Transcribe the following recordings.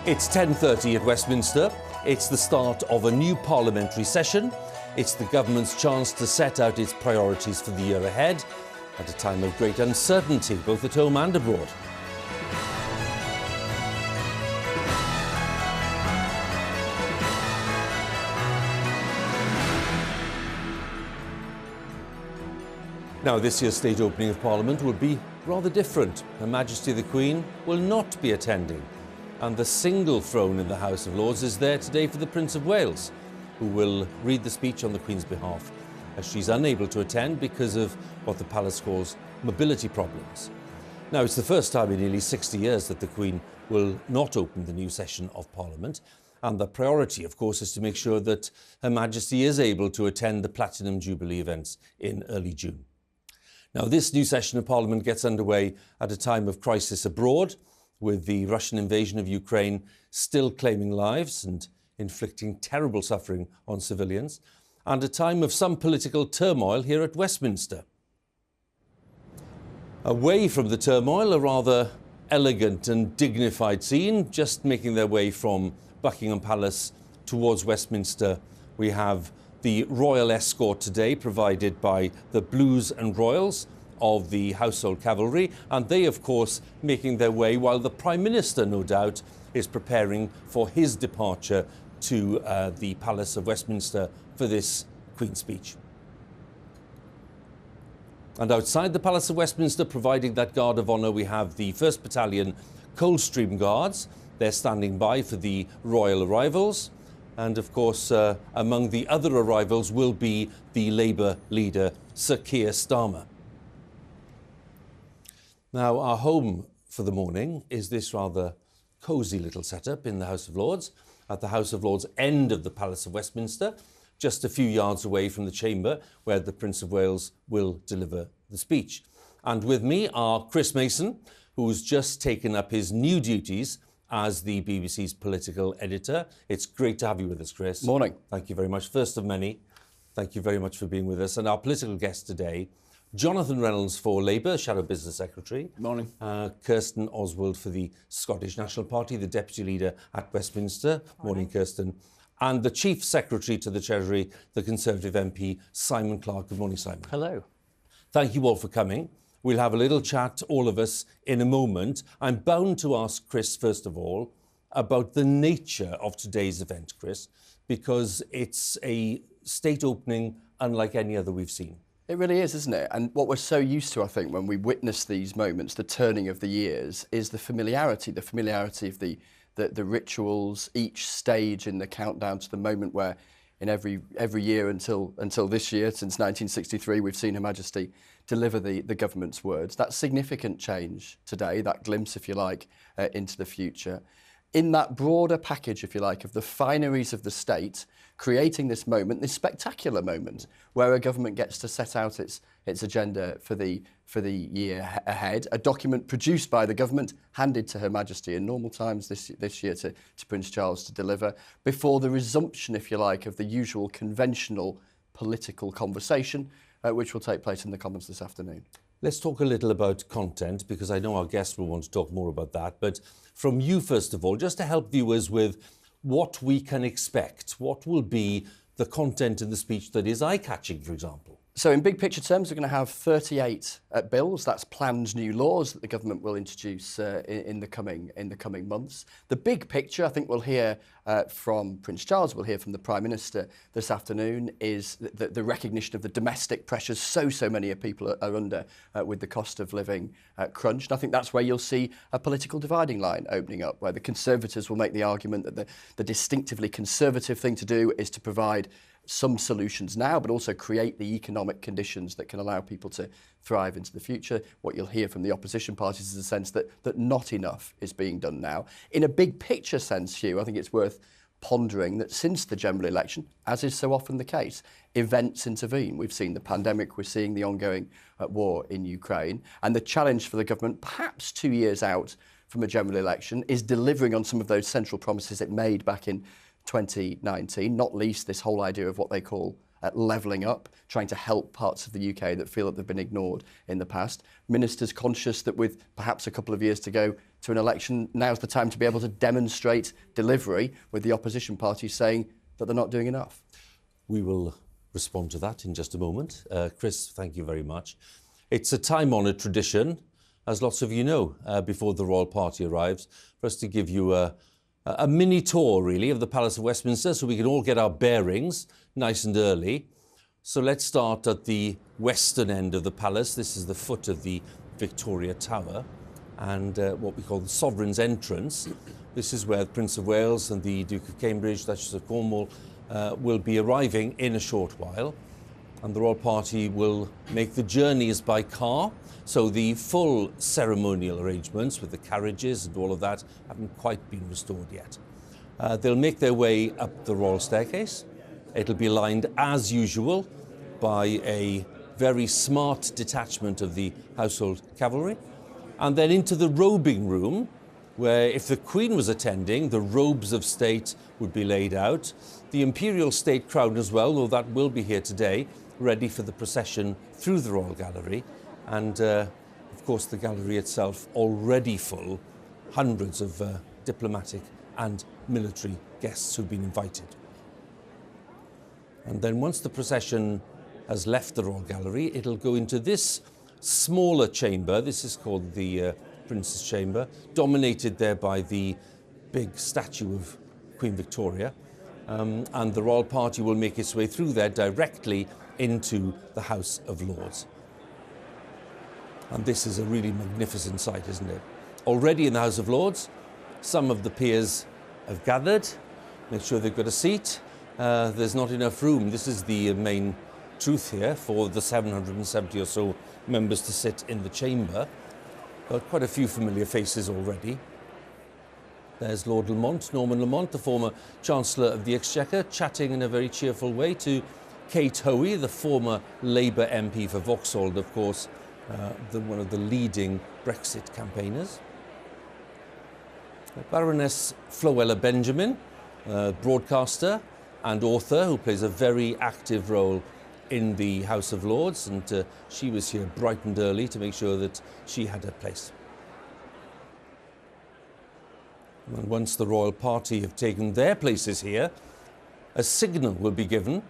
It's 10:30 at Westminster. It's the start of a new parliamentary session. It's the government's chance to set out its priorities for the year ahead at a time of great uncertainty, both at home and abroad. Now, this year's state opening of Parliament will be rather different. Her Majesty the Queen will not be attending, and the single throne in the House of Lords is there today for the Prince of Wales, who will read the speech on the Queen's behalf, as she's unable to attend because of what the Palace calls mobility problems. Now, it's the first time in nearly 60 years that the Queen will not open the new session of Parliament, and the priority, of course, is to make sure that Her Majesty is able to attend the Platinum Jubilee events in early June. Now, this new session of Parliament gets underway at a time of crisis abroad, with the Russian invasion of Ukraine still claiming lives and inflicting terrible suffering on civilians, and a time of some political turmoil here at Westminster. Away from the turmoil, a rather elegant and dignified scene, just making their way from Buckingham Palace towards Westminster. We have the royal escort today, provided by the Blues and Royals of the Household Cavalry, and they, of course, making their way while the Prime Minister, no doubt, is preparing for his departure to the Palace of Westminster for this Queen's speech. And outside the Palace of Westminster, providing that guard of honour, we have the 1st Battalion Coldstream Guards. They're standing by for the royal arrivals. And of course, among the other arrivals will be the Labour leader, Sir Keir Starmer. Now, our home for the morning is this rather cosy little setup in the House of Lords, at the House of Lords end of the Palace of Westminster, just a few yards away from the chamber where the Prince of Wales will deliver the speech. And with me are Chris Mason, who's just taken up his new duties as the BBC's political editor. It's great to have you with us, Chris. Morning. Thank you very much. First of many, thank you very much for being with us. And our political guest today, Jonathan Reynolds for Labour, Shadow Business Secretary. Morning. Kirsten Oswald for the Scottish National Party, the Deputy Leader at Westminster. Morning, Kirsten. And the Chief Secretary to the Treasury, the Conservative MP, Simon Clarke. Good morning, Simon. Hello. Thank you all for coming. We'll have a little chat, all of us, in a moment. I'm bound to ask Chris, first of all, about the nature of today's event, Chris, because it's a state opening unlike any other we've seen. It really is, isn't it? And what we're so used to, I think, when we witness these moments, the turning of the years, is the familiarity of the rituals, each stage in the countdown to the moment where in every year until this year, since 1963, we've seen Her Majesty deliver the government's words. That significant change today, that glimpse, if you like, into the future. In that broader package, if you like, of the fineries of the state, creating this moment, this spectacular moment, where a government gets to set out its agenda for the year ahead. A document produced by the government, handed to Her Majesty in normal times this year to Prince Charles to deliver, before the resumption, if you like, of the usual conventional political conversation, which will take place in the Commons this afternoon. Let's talk a little about content, because I know our guests will want to talk more about that. But from you, first of all, just to help viewers with what we can expect, what will be the content in the speech that is eye-catching, for example? So in big picture terms, we're going to have 38 bills. That's planned new laws that the government will introduce in the coming months. The big picture, I think we'll hear from Prince Charles, we'll hear from the Prime Minister this afternoon, is the recognition of the domestic pressures so many people are under with the cost of living crunch. And I think that's where you'll see a political dividing line opening up, where the Conservatives will make the argument that the distinctively Conservative thing to do is to provide some solutions now, but also create the economic conditions that can allow people to thrive into the future. What you'll hear from the opposition parties is a sense that not enough is being done now. In a big picture sense, Huw, I think it's worth pondering that since the general election, as is so often the case, events intervene. We've seen the pandemic, we're seeing the ongoing war in Ukraine, and the challenge for the government, perhaps 2 years out from a general election, is delivering on some of those central promises it made back in 2019, not least this whole idea of what they call levelling up, trying to help parts of the UK that feel that they've been ignored in the past. Ministers conscious that with perhaps a couple of years to go to an election, now's the time to be able to demonstrate delivery, with the opposition parties saying that they're not doing enough. We will respond to that in just a moment. Chris, thank you very much. It's a time-honoured tradition, as lots of you know, before the royal party arrives, for us to give you a mini tour, really, of the Palace of Westminster, so we can all get our bearings nice and early. So let's start at the western end of the palace. This is the foot of the Victoria Tower, and what we call the Sovereign's Entrance. This is where the Prince of Wales and the Duke of Cambridge, Duchess of Cornwall, will be arriving in a short while. And the royal party will make the journeys by car. So the full ceremonial arrangements with the carriages and all of that haven't quite been restored yet. They'll make their way up the royal staircase. It'll be lined as usual by a very smart detachment of the household cavalry. And then into the robing room, where if the Queen was attending, the robes of state would be laid out. The imperial state crown as well, though that will be here today, ready for the procession through the Royal Gallery. And of course the gallery itself already full, hundreds of diplomatic and military guests who've been invited. And then once the procession has left the Royal Gallery, it'll go into this smaller chamber. This is called the Prince's Chamber, dominated there by the big statue of Queen Victoria. And the royal party will make its way through there directly into the House of Lords. And this is a really magnificent sight, isn't it? Already in the House of Lords, some of the peers have gathered, make sure they've got a seat. There's not enough room. This is the main truth here for the 770 or so members to sit in the chamber. Quite a few familiar faces already. There's Lord Lamont, Norman Lamont, the former Chancellor of the Exchequer, chatting in a very cheerful way to Kate Hoey, the former Labour MP for Vauxhall, of course, one of the leading Brexit campaigners. Baroness Flowella Benjamin, broadcaster and author who plays a very active role in the House of Lords, and she was here bright and early to make sure that she had her place. And once the royal party have taken their places here, a signal will be given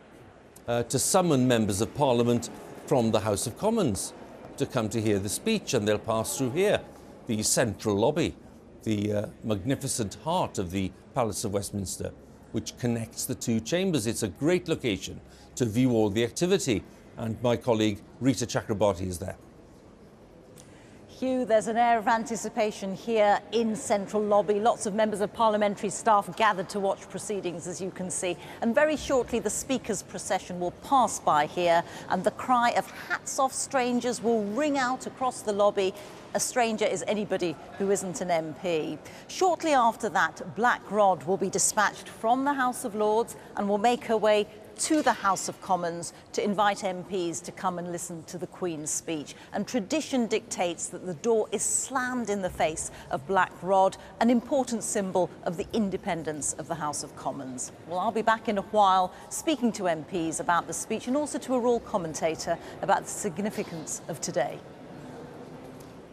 to summon members of Parliament from the House of Commons to come to hear the speech, and they'll pass through here, the central lobby, the magnificent heart of the Palace of Westminster, which connects the two chambers. It's a great location to view all the activity, and my colleague Rita Chakrabarti is there. Huw, there's an air of anticipation here in Central Lobby. Lots of members of parliamentary staff gathered to watch proceedings, as you can see. And very shortly, the Speaker's procession will pass by here, and the cry of "Hats off, strangers" will ring out across the lobby. A stranger is anybody who isn't an MP. Shortly after that, Black Rod will be dispatched from the House of Lords and will make her way to the House of Commons to invite MPs to come and listen to the Queen's speech. And tradition dictates that the door is slammed in the face of Black Rod, an important symbol of the independence of the House of Commons. Well, I'll be back in a while speaking to MPs about the speech and also to a royal commentator about the significance of today.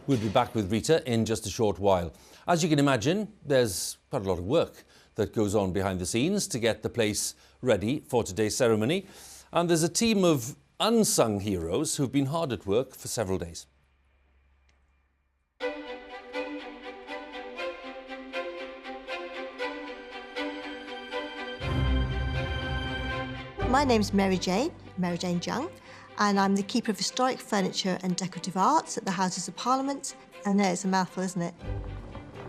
We'll be back with Rita in just a short while. As you can imagine, there's quite a lot of work that goes on behind the scenes to get the place ready for today's ceremony. And there's a team of unsung heroes who've been hard at work for several days. My name's Mary Jane Jung, and I'm the Keeper of Historic Furniture and Decorative Arts at the Houses of Parliament. I know it's a mouthful, isn't it?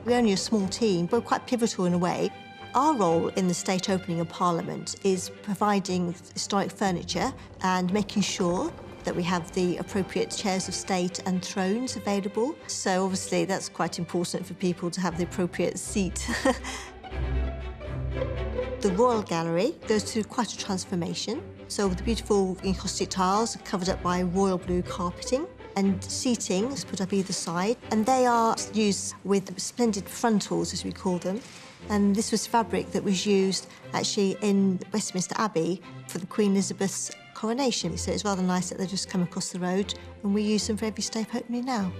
We're only a small team, but we're quite pivotal in a way. Our role in the state opening of Parliament is providing historic furniture and making sure that we have the appropriate chairs of state and thrones available. So obviously that's quite important for people to have the appropriate seat. The Royal Gallery goes through quite a transformation. So the beautiful encaustic tiles are covered up by royal blue carpeting, and seating is put up either side, and they are used with splendid frontals, as we call them. And this was fabric that was used actually in Westminster Abbey for the Queen Elizabeth's coronation. So it's rather nice that they just come across the road and we use them for every state opening now.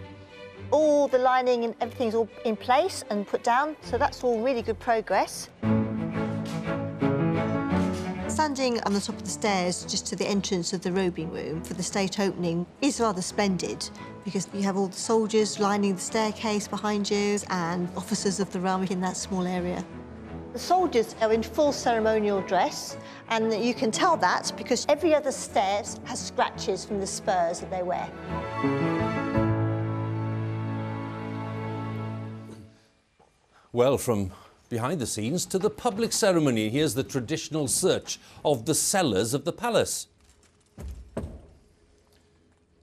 All the lining and everything's all in place and put down, so that's all really good progress. Standing on the top of the stairs just to the entrance of the robing room for the state opening is rather splendid because you have all the soldiers lining the staircase behind you and officers of the realm in that small area. The soldiers are in full ceremonial dress, and you can tell that because every other stair has scratches from the spurs that they wear. Well, from behind the scenes to the public ceremony, here's the traditional search of the cellars of the palace.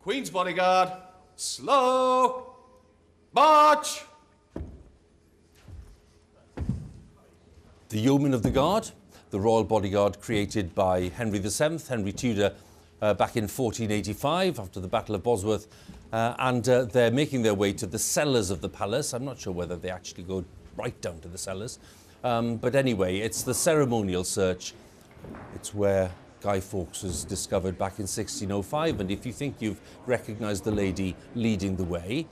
Queen's bodyguard, slow, march! The yeomen of the guard, the royal bodyguard created by Henry VII, Henry Tudor, back in 1485 after the Battle of Bosworth, and they're making their way to the cellars of the palace. I'm not sure whether they actually go right down to the cellars. But anyway, it's the ceremonial search. It's where Guy Fawkes was discovered back in 1605. And if you think you've recognised the lady leading the way,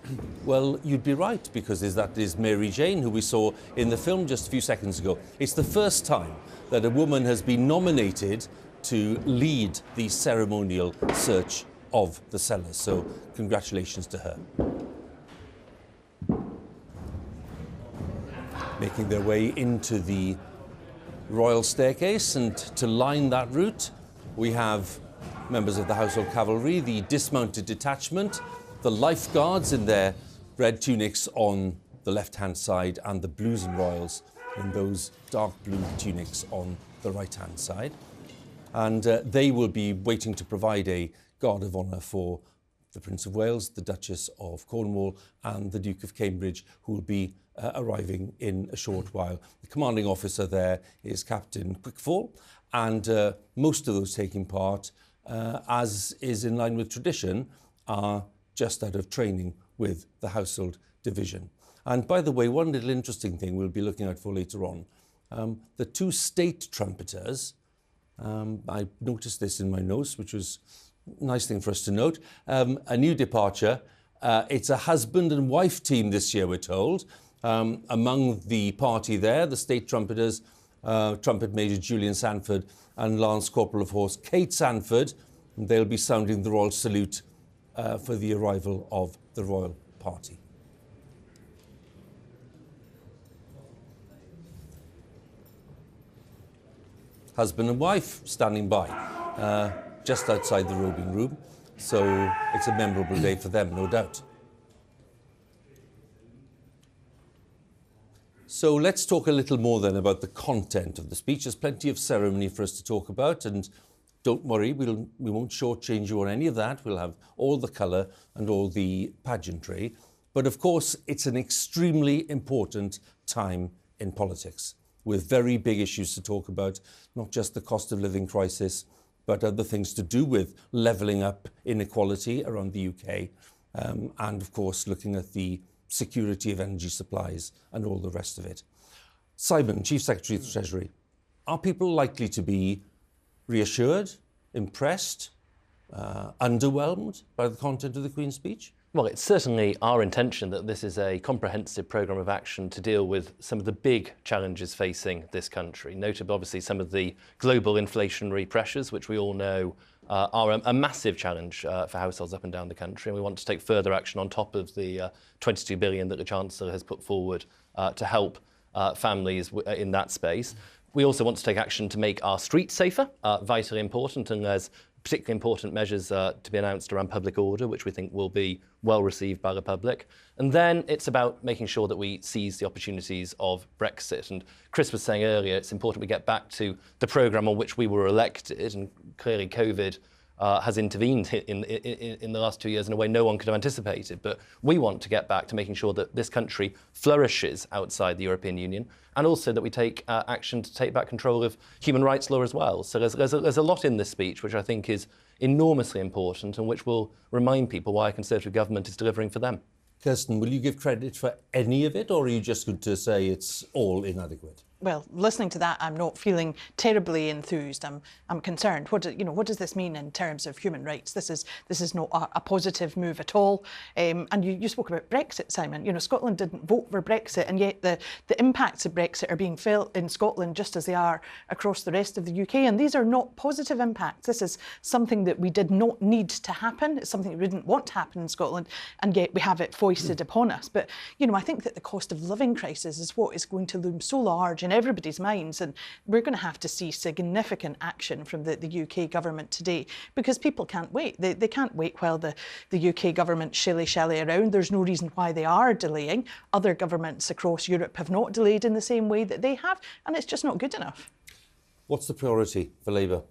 well, you'd be right, because that is Mary Jane, who we saw in the film just a few seconds ago. It's the first time that a woman has been nominated to lead the ceremonial search of the cellars. So congratulations to her. Making their way into the royal staircase, and to line that route we have members of the Household Cavalry, the dismounted detachment, the lifeguards in their red tunics on the left-hand side, and the Blues and Royals in those dark blue tunics on the right-hand side. And they will be waiting to provide a guard of honour for the Prince of Wales, the Duchess of Cornwall, and the Duke of Cambridge, who will be arriving in a short while. The commanding officer there is Captain Quickfall, and most of those taking part, as is in line with tradition, are just out of training with the Household Division. And by the way, one little interesting thing we'll be looking out for later on, the two state trumpeters, I noticed this in my notes, which was a nice thing for us to note, a new departure. It's a husband and wife team this year, we're told. Among the party there, the state trumpeters, Trumpet Major Julian Sanford and Lance Corporal of Horse Kate Sanford. And they'll be sounding the royal salute for the arrival of the royal party. Husband and wife standing by, just outside the robing room. So it's a memorable day for them, no doubt. So let's talk a little more then about the content of the speech. There's plenty of ceremony for us to talk about, and don't worry, we won't shortchange you on any of that. We'll have all the colour and all the pageantry. But of course, it's an extremely important time in politics, with very big issues to talk about, not just the cost of living crisis, but other things to do with levelling up inequality around the UK, and of course looking at the security of energy supplies and all the rest of it. Simon, Chief Secretary of the Treasury, are people likely to be reassured, impressed, underwhelmed by the content of the Queen's speech? Well, it's certainly our intention that this is a comprehensive programme of action to deal with some of the big challenges facing this country, notably obviously some of the global inflationary pressures, which we all know are a massive challenge for households up and down the country. And we want to take further action on top of the 22 billion that the Chancellor has put forward to help families in that space. We also want to take action to make our streets safer, vitally important, and there's particularly important measures to be announced around public order, which we think will be well received by the public. And then it's about making sure that we seize the opportunities of Brexit. And Chris was saying earlier, it's important we get back to the programme on which we were elected, and clearly COVID has intervened in the last 2 years in a way no one could have anticipated. But we want to get back to making sure that this country flourishes outside the European Union, and also that we take action to take back control of human rights law as well. So there's a lot in this speech which I think is enormously important and which will remind people why a Conservative government is delivering for them. Kirsten, will you give credit for any of it, or are you just going to say it's all inadequate? well, listening to that, I'm not feeling terribly enthused. I'm concerned. What does this mean in terms of human rights? This is not a positive move at all. And you spoke about Brexit, Simon. You know, Scotland didn't vote for Brexit, and yet the impacts of Brexit are being felt in Scotland just as they are across the rest of the UK. And these are not positive impacts. This is something that we did not need to happen. It's something we didn't want to happen in Scotland, and yet we have it foisted upon us. But, you know, I think that the cost of living crisis is what is going to loom so large in everybody's minds, and we're going to have to see significant action from the UK government today, because people can't wait. They can't wait while the UK government shilly-shally around. There's no reason why they are delaying. Other governments across Europe have not delayed in the same way that they have, and it's just not good enough. What's the priority for Labour?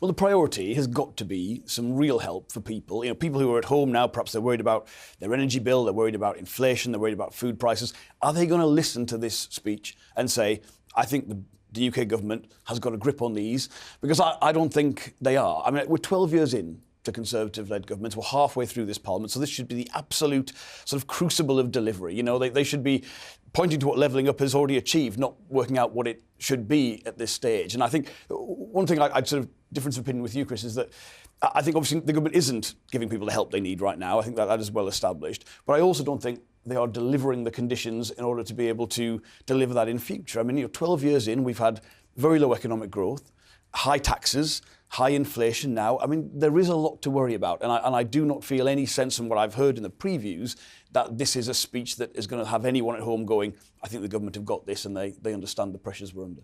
Well, the priority has got to be some real help for people. You know, people who are at home now, perhaps they're worried about their energy bill, they're worried about inflation, they're worried about food prices. Are they going to listen to this speech and say, I think the UK government has got a grip on these? Because I don't think they are. I mean, we're 12 years in to Conservative-led governments. We're halfway through this Parliament, so this should be the absolute sort of crucible of delivery. You know, they should be pointing to what levelling up has already achieved, not working out what it should be at this stage. And I think one thing I'd sort of difference of opinion with you, Chris, is that I think obviously the government isn't giving people the help they need right now. I think that is well established. But I also don't think they are delivering the conditions in order to be able to deliver that in future. I mean, you know, 12 years in, we've had very low economic growth, high taxes, high inflation now. I mean, there is a lot to worry about. And I do not feel any sense from what I've heard in the previews that this is a speech that is going to have anyone at home going, I think the government have got this and they understand the pressures we're under.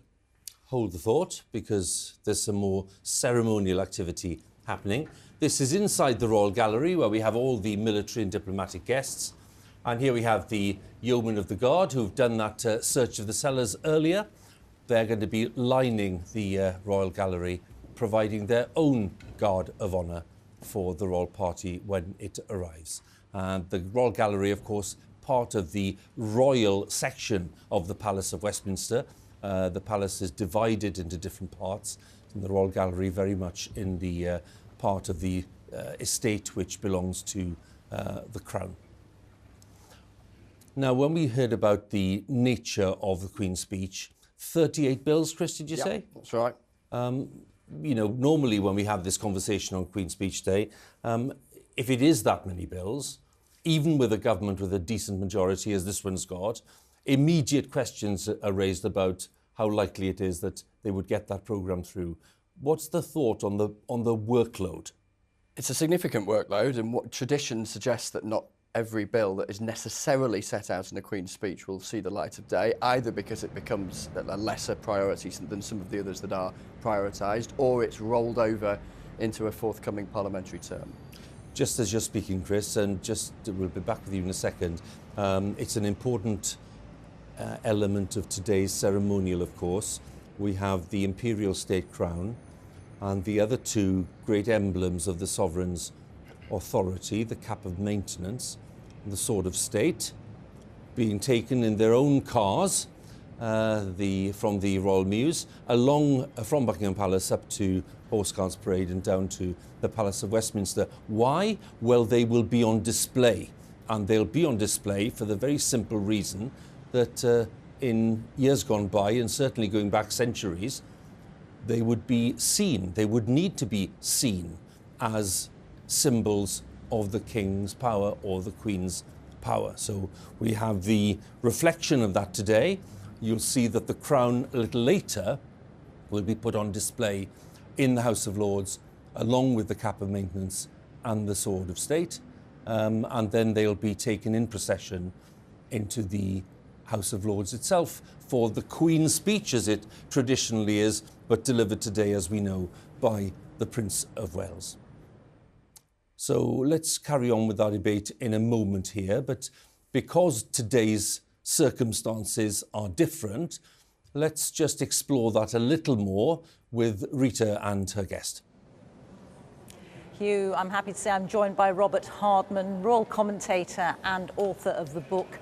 Hold the thought, because there's some more ceremonial activity happening. This is inside the Royal Gallery, where we have all the military and diplomatic guests. And here we have the Yeomen of the Guard, who've done that search of the cellars earlier. They're going to be lining the Royal Gallery, providing their own guard of honour for the royal party when it arrives. And the Royal Gallery, of course, part of the royal section of the Palace of Westminster. The palace is divided into different parts, and the Royal Gallery very much in the part of the estate which belongs to the Crown. Now, when we heard about the nature of the Queen's speech, 38 bills, Chris, did you say? That's right. You know, normally when we have this conversation on Queen's Speech Day, if it is that many bills, even with a government with a decent majority as this one's got, immediate questions are raised about how likely it is that they would get that programme through. What's the thought on the workload? It's a significant workload, and what tradition suggests that not every bill that is necessarily set out in the Queen's speech will see the light of day, either because it becomes a lesser priority than some of the others that are prioritised, or it's rolled over into a forthcoming parliamentary term. Just as you're speaking, Chris, and we'll be back with you in a second, it's an important element of today's ceremonial, of course. We have the imperial state crown and the other two great emblems of the sovereign's authority, the cap of maintenance and the sword of state, being taken in their own cars from the Royal Mews, along from Buckingham Palace up to Horse Parade and down to the Palace of Westminster. Why? Well, they will be on display, and they'll be on display for the very simple reason that in years gone by, and certainly going back centuries, they would be seen, they would need to be seen as symbols of the King's power or the Queen's power. So we have the reflection of that today. You'll see that the crown a little later will be put on display in the House of Lords, along with the cap of maintenance and the sword of state. And then they'll be taken in procession into the House of Lords itself for the Queen's speech, as it traditionally is, but delivered today, as we know, by the Prince of Wales. So let's carry on with our debate in a moment here, but because today's circumstances are different, let's just explore that a little more with Rita and her guest. Huw, I'm happy to say I'm joined by Robert Hardman, royal commentator and author of the book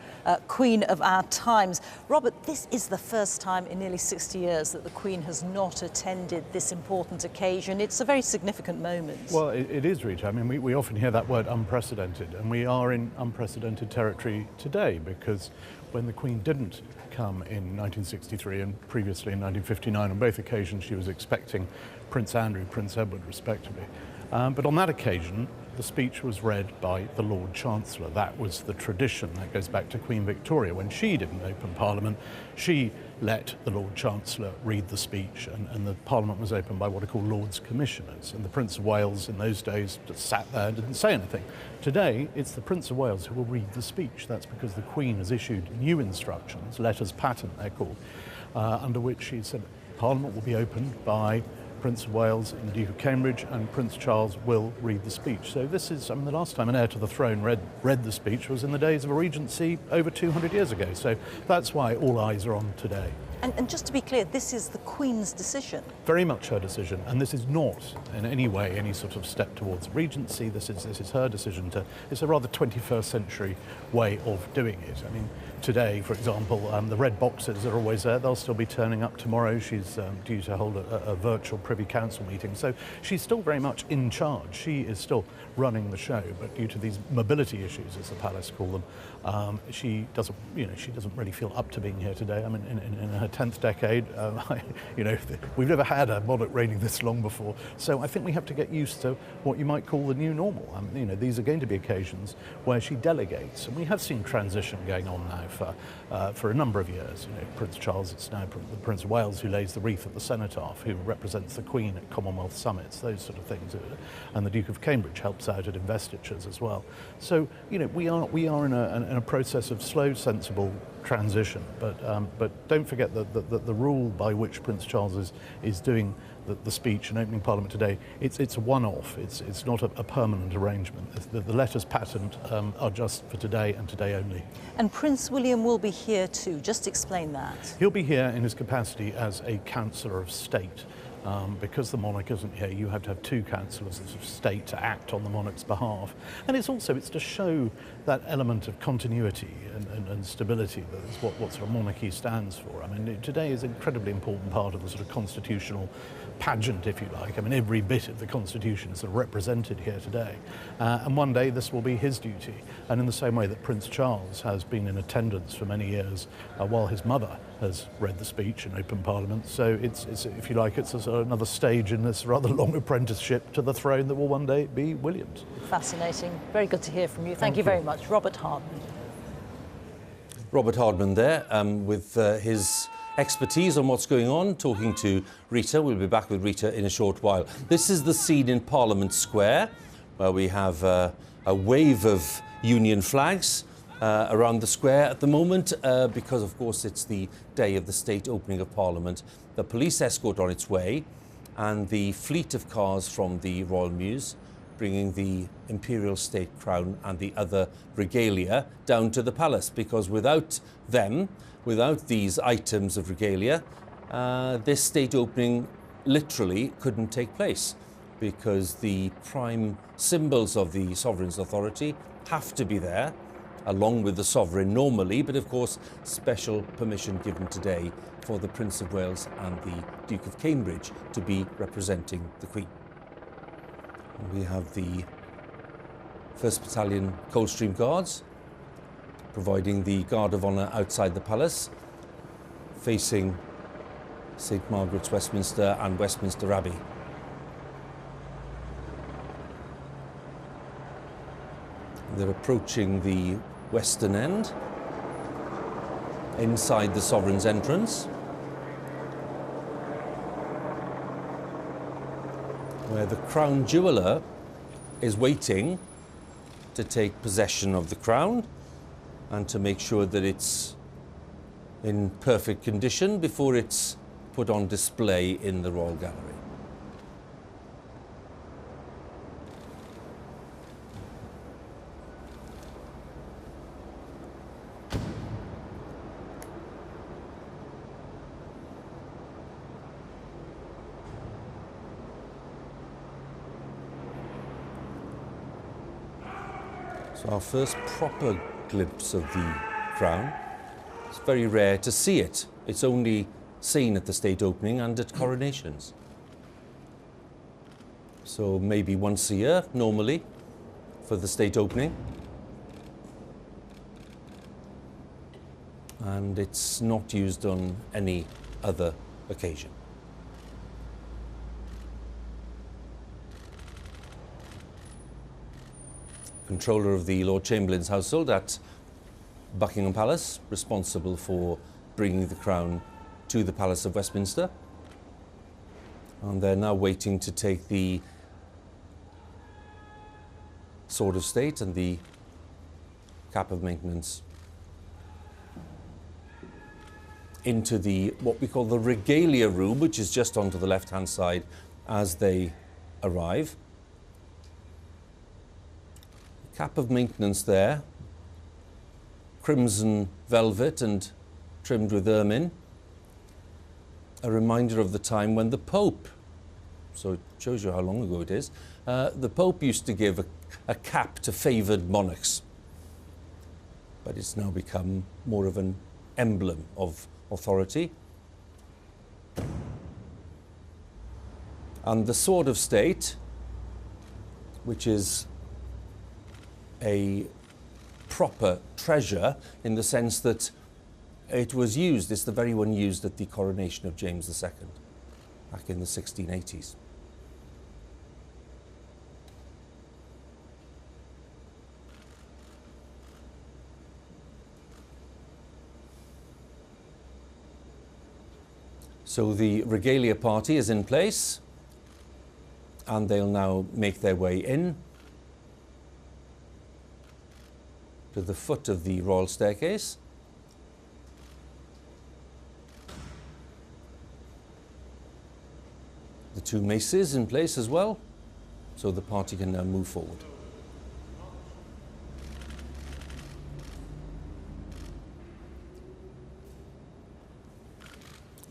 Queen of Our Times. Robert, this is the first time in nearly 60 years that the Queen has not attended this important occasion. It's a very significant moment. Well, it is, Rita. I mean, we often hear that word unprecedented, and we are in unprecedented territory today, because when the Queen didn't come in 1963 and previously in 1959. On both occasions she was expecting Prince Andrew, Prince Edward respectively. But on that occasion the speech was read by the Lord Chancellor. That was the tradition. That goes back to Queen Victoria. When she didn't open Parliament, she let the Lord Chancellor read the speech, and the Parliament was opened by what are called Lords Commissioners. And the Prince of Wales in those days just sat there and didn't say anything. Today, it's the Prince of Wales who will read the speech. That's because the Queen has issued new instructions, letters patent they're called, under which she said Parliament will be opened by Prince of Wales and the Duke of Cambridge, and Prince Charles will read the speech. So this is, I mean, the last time an heir to the throne read the speech was in the days of a regency over 200 years ago. So that's why all eyes are on today. And just to be clear, this is the Queen's decision? Very much her decision, and this is not in any way any sort of step towards regency. This is her decision to, it's a rather 21st century way of doing it. I mean, today, for example, the red boxes are always there. They'll still be turning up tomorrow. She's due to hold a virtual Privy Council meeting. So she's still very much in charge. She is still running the show, but due to these mobility issues, as the palace call them, she doesn't really feel up to being here today. I mean, in her 10th decade, we've never had a monarch reigning this long before. So I think we have to get used to what you might call the new normal. I mean, these are going to be occasions where she delegates, and we have seen transition going on now for a number of years. Prince Charles, it's now the Prince of Wales who lays the wreath at the cenotaph, who represents the Queen at Commonwealth summits, those sort of things, and the Duke of Cambridge helps out at investitures as well. So we are in a process of slow, sensible transition, but don't forget that the rule by which Prince Charles is doing the speech and opening Parliament today, it's a one-off. It's not a permanent arrangement. The letters patent are just for today and today only. And Prince William will be here too. Just explain that. He'll be here in his capacity as a Councillor of State. Because the monarch isn't here, you have to have two councillors of state to act on the monarch's behalf. And it's to show that element of continuity and stability that is what sort of monarchy stands for. I mean, today is an incredibly important part of the sort of constitutional pageant, if you like. I mean, every bit of the Constitution is sort of represented here today. And one day this will be his duty. And in the same way that Prince Charles has been in attendance for many years while his mother has read the speech and opened Parliament. So it's if you like, it's another stage in this rather long apprenticeship to the throne that will one day be William's. Fascinating. Very good to hear from you. Thank you very much. Robert Hardman. Robert Hardman there with his expertise on what's going on, talking to Rita. We'll be back with Rita in a short while. This is the scene in Parliament Square, where we have a wave of Union flags around the square at the moment, because of course it's the day of the state opening of Parliament. The police escort on its way, and the fleet of cars from the Royal Mews bringing the imperial state crown and the other regalia down to the palace, because without them, without these items of regalia, this state opening literally couldn't take place, because the prime symbols of the sovereign's authority have to be there, along with the sovereign normally, but of course special permission given today for the Prince of Wales and the Duke of Cambridge to be representing the Queen. We have the 1st Battalion Coldstream Guards providing the guard of honour outside the palace, facing St Margaret's Westminster and Westminster Abbey. They're approaching the western end, inside the sovereign's entrance, where the crown jeweller is waiting to take possession of the crown and to make sure that it's in perfect condition before it's put on display in the Royal Gallery. So our first proper glimpse of the crown. It's very rare to see it. It's only seen at the state opening and at coronations. So maybe once a year, normally, for the state opening. and it's not used on any other occasion. Controller of the Lord Chamberlain's household at Buckingham Palace, responsible for bringing the crown to the Palace of Westminster. And they're now waiting to take the Sword of State and the Cap of Maintenance into the, what we call the Regalia room, which is just onto the left-hand side as they arrive. Cap of Maintenance there, crimson velvet and trimmed with ermine. A reminder of the time when the Pope, so it shows you how long ago it is, the Pope used to give a cap to favoured monarchs. But it's now become more of an emblem of authority. And the Sword of State, which is a proper treasure in the sense that it was used, it's the very one used at the coronation of James II back in the 1680s. So the Regalia party is in place, and they'll now make their way in to the foot of the royal staircase. The two maces in place as well, so the party can now move forward.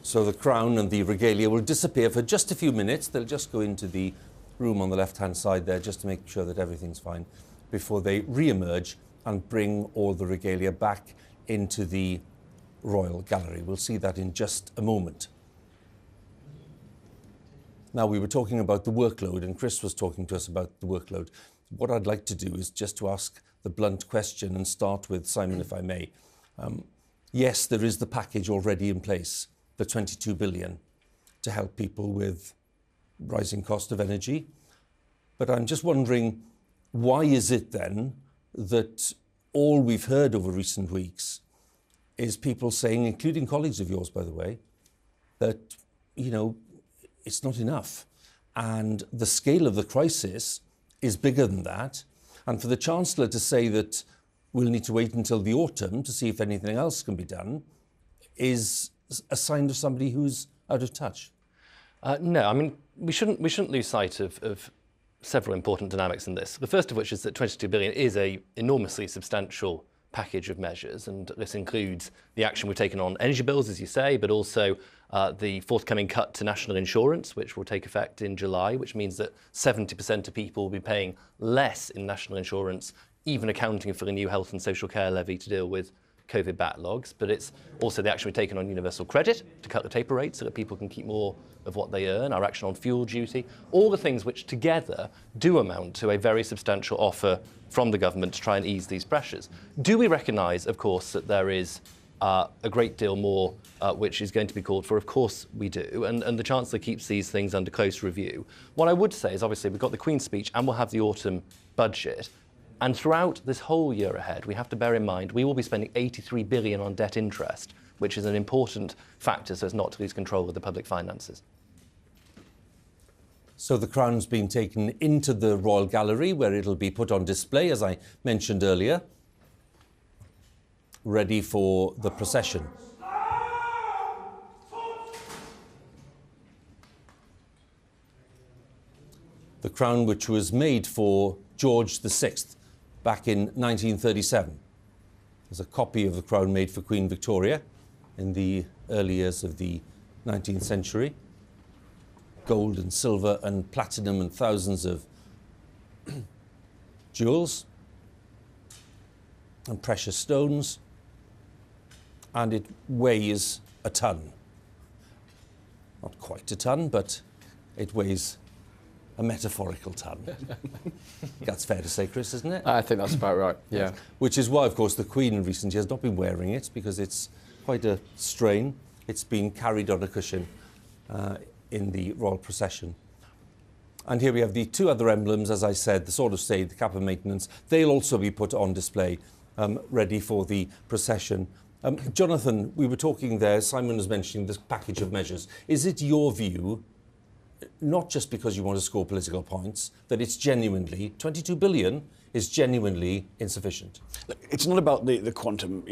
So the crown and the regalia will disappear for just a few minutes. They'll just go into the room on the left-hand side there just to make sure that everything's fine before they re-emerge and bring all the regalia back into the royal gallery. We'll see that in just a moment. Now, we were talking about the workload, and Chris was talking to us about the workload. What I'd like to do is just to ask the blunt question and start with Simon, if I may. Yes, there is the package already in place, the 22 billion, to help people with rising cost of energy. But I'm just wondering, why is it then that all we've heard over recent weeks is people saying, including colleagues of yours, by the way, that, you know, it's not enough. And the scale of the crisis is bigger than that. And for the Chancellor to say that we'll need to wait until the autumn to see if anything else can be done is a sign of somebody who's out of touch. No, I mean, we shouldn't lose sight of several important dynamics in this. The first of which is that 22 billion is an enormously substantial package of measures, and this includes the action we've taken on energy bills, as you say, but also the forthcoming cut to national insurance, which will take effect in July, which means that 70% of people will be paying less in national insurance, even accounting for the new health and social care levy to deal with COVID backlogs. But it's also the action we've taken on universal credit to cut the taper rate so that people can keep more of what they earn, our action on fuel duty, all the things which together do amount to a very substantial offer from the government to try and ease these pressures. Do we recognise, of course, that there is a great deal more which is going to be called for? Of course we do, and the Chancellor keeps these things under close review. What I would say is, obviously, we've got the Queen's speech and we'll have the autumn budget, and throughout this whole year ahead, we have to bear in mind we will be spending 83 billion on debt interest, which is an important factor so as not to lose control of the public finances. So the crown's been taken into the Royal Gallery, where it'll be put on display, as I mentioned earlier, ready for the procession. The crown, which was made for George VI back in 1937. There's a copy of the crown made for Queen Victoria in the early years of the 19th century. Gold and silver and platinum and thousands of jewels and precious stones, and it weighs a ton. Not quite a ton, but it weighs a metaphorical ton. that's fair to say, Chris, isn't it? I think that's about right, yeah. Which is why, of course, the Queen in recent years has not been wearing it, because it's quite a strain. It's been carried on a cushion in the royal procession. And here we have the two other emblems, as I said, the Sword of State, the Cap of Maintenance. They'll also be put on display, ready for the procession. Jonathan, we were talking there, Simon was mentioning this package of measures. Is it your view, not just because you want to score political points, that it's genuinely, 22 billion is genuinely insufficient? It's not about the quantum,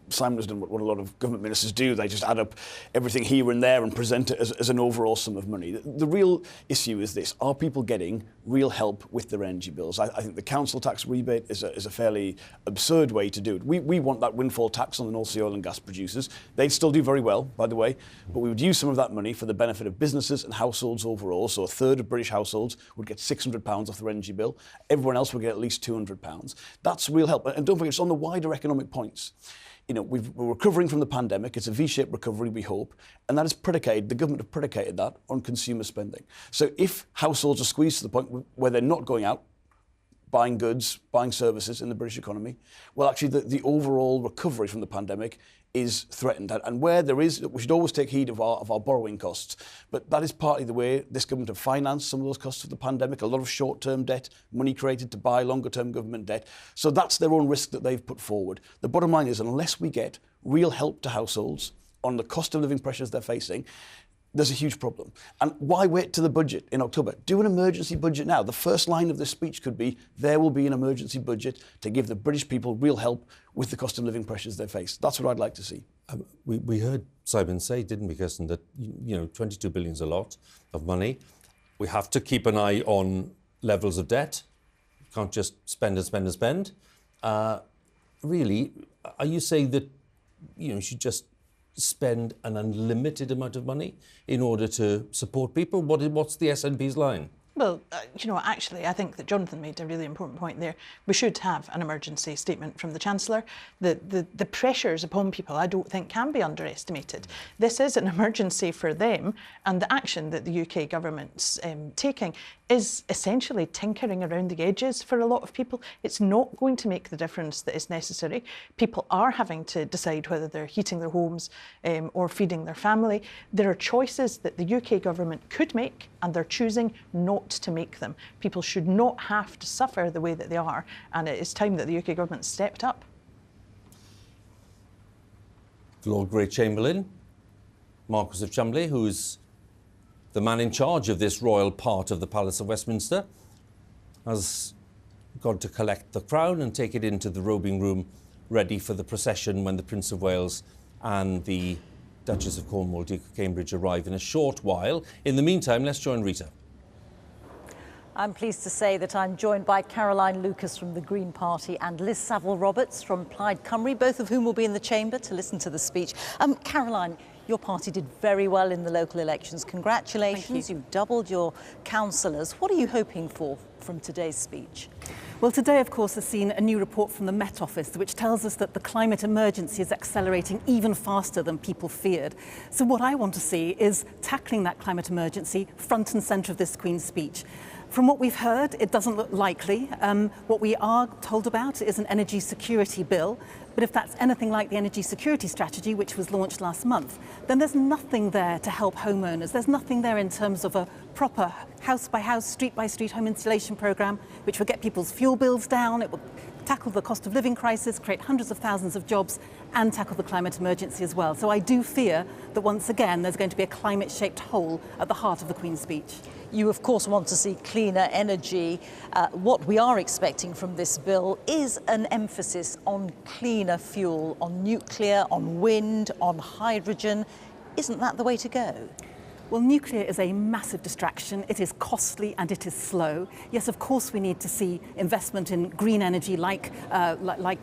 Simon has done what a lot of government ministers do. They just add up everything here and there and present it as an overall sum of money. The real issue is this. Are people getting real help with their energy bills? I think the council tax rebate is a fairly absurd way to do it. We want that windfall tax on the North Sea oil and gas producers. They'd still do very well, by the way, but we would use some of that money for the benefit of businesses and households overall. So a third of British households would get £600 off their energy bill. Everyone else would get at least £200. That's real help. And don't forget, it's on the wider economic points. We're recovering from the pandemic. It's a V-shaped recovery, we hope. And that is predicated, the government have predicated that on consumer spending. So if households are squeezed to the point where they're not going out, buying goods, buying services in the British economy, well, actually, the overall recovery from the pandemic is threatened. And where there is, we should always take heed of our borrowing costs. But that is partly the way this government have financed some of those costs of the pandemic, a lot of short-term debt, money created to buy longer-term government debt. So that's their own risk that they've put forward. The bottom line is, unless we get real help to households on the cost of living pressures they're facing, there's a huge problem. And why wait to the budget in October? Do an emergency budget now. The first line of this speech could be, there will be an emergency budget to give the British people real help with the cost of living pressures they face. That's what I'd like to see. We heard Simon say, didn't we, Kirsten, that 22 billion is a lot of money. We have to keep an eye on levels of debt. You can't just spend and spend and spend. Really, are you saying that you should just spend an unlimited amount of money in order to support people? What's the SNP's line? Well, actually, I think that Jonathan made a really important point there. We should have an emergency statement from the Chancellor. The pressures upon people, I don't think, can be underestimated. This is an emergency for them, and the action that the UK government's taking is essentially tinkering around the edges for a lot of people. It's not going to make the difference that is necessary. People are having to decide whether they're heating their homes or feeding their family. There are choices that the UK government could make, and they're choosing not to make them. People should not have to suffer the way that they are, and it is time that the UK government stepped up. Lord Great Chamberlain, Marquis of Cholmondeley, who's the man in charge of this royal part of the Palace of Westminster, has gone to collect the crown and take it into the robing room, ready for the procession when the Prince of Wales and the Duchess of Cornwall, Duke of Cambridge, arrive in a short while. In the meantime, let's join Rita. I'm pleased to say that I'm joined by Caroline Lucas from the Green Party and Liz Saville-Roberts from Plaid Cymru, both of whom will be in the chamber to listen to the speech. Caroline, your party did very well in the local elections. Congratulations. You doubled your councillors. What are you hoping for from today's speech? Well, today, of course, has seen a new report from the Met Office, which tells us that the climate emergency is accelerating even faster than people feared. So what I want to see is tackling that climate emergency front and centre of this Queen's speech. From what we've heard, it doesn't look likely. What we are told about is an energy security bill. But if that's anything like the energy security strategy, which was launched last month, then there's nothing there to help homeowners. There's nothing there in terms of a proper house-by-house, street-by-street home installation programme, which will get people's fuel bills down. It will tackle the cost of living crisis, create hundreds of thousands of jobs, and tackle the climate emergency as well. So I do fear that once again there's going to be a climate-shaped hole at the heart of the Queen's speech. You, of course, want to see cleaner energy. What we are expecting from this bill is an emphasis on cleaner fuel, on nuclear, on wind, on hydrogen. Isn't that the way to go? Well, nuclear is a massive distraction. It is costly and it is slow. Yes, of course, we need to see investment in green energy like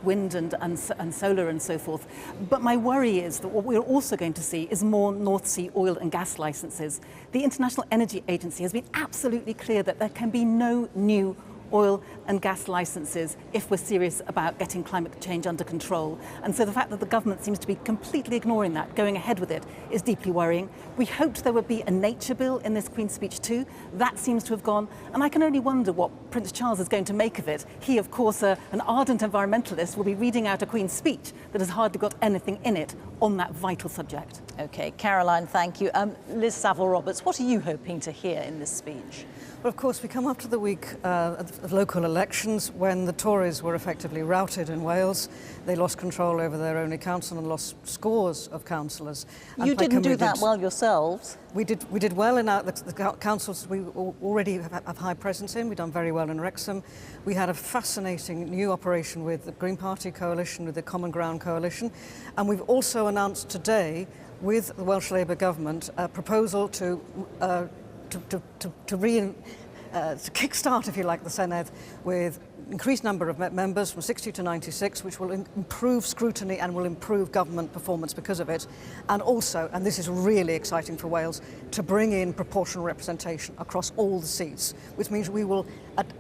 wind and solar and so forth. But my worry is that what we're also going to see is more North Sea oil and gas licenses. The International Energy Agency has been absolutely clear that there can be no new oil and gas licences if we're serious about getting climate change under control. And so the fact that the government seems to be completely ignoring that, going ahead with it, is deeply worrying. We hoped there would be a nature bill in this Queen's speech too. That seems to have gone. And I can only wonder what Prince Charles is going to make of it. He, of course, an ardent environmentalist, will be reading out a Queen's speech that has hardly got anything in it on that vital subject. OK, Caroline, thank you. Liz Saville-Roberts, what are you hoping to hear in this speech? Well, of course, we come after the week of local elections when the Tories were effectively routed in Wales. They lost control over their only council and lost scores of councillors. You didn't do that well yourselves. We did well in the councils we already have high presence in. We've done very well in Wrexham. We had a fascinating new operation with the Green Party coalition, with the Common Ground coalition. And we've also announced today with the Welsh Labour government a proposal to kickstart, if you like, the Senedd with increased number of members from 60 to 96, which will improve scrutiny and will improve government performance because of it. And also, and this is really exciting for Wales, to bring in proportional representation across all the seats, which means we will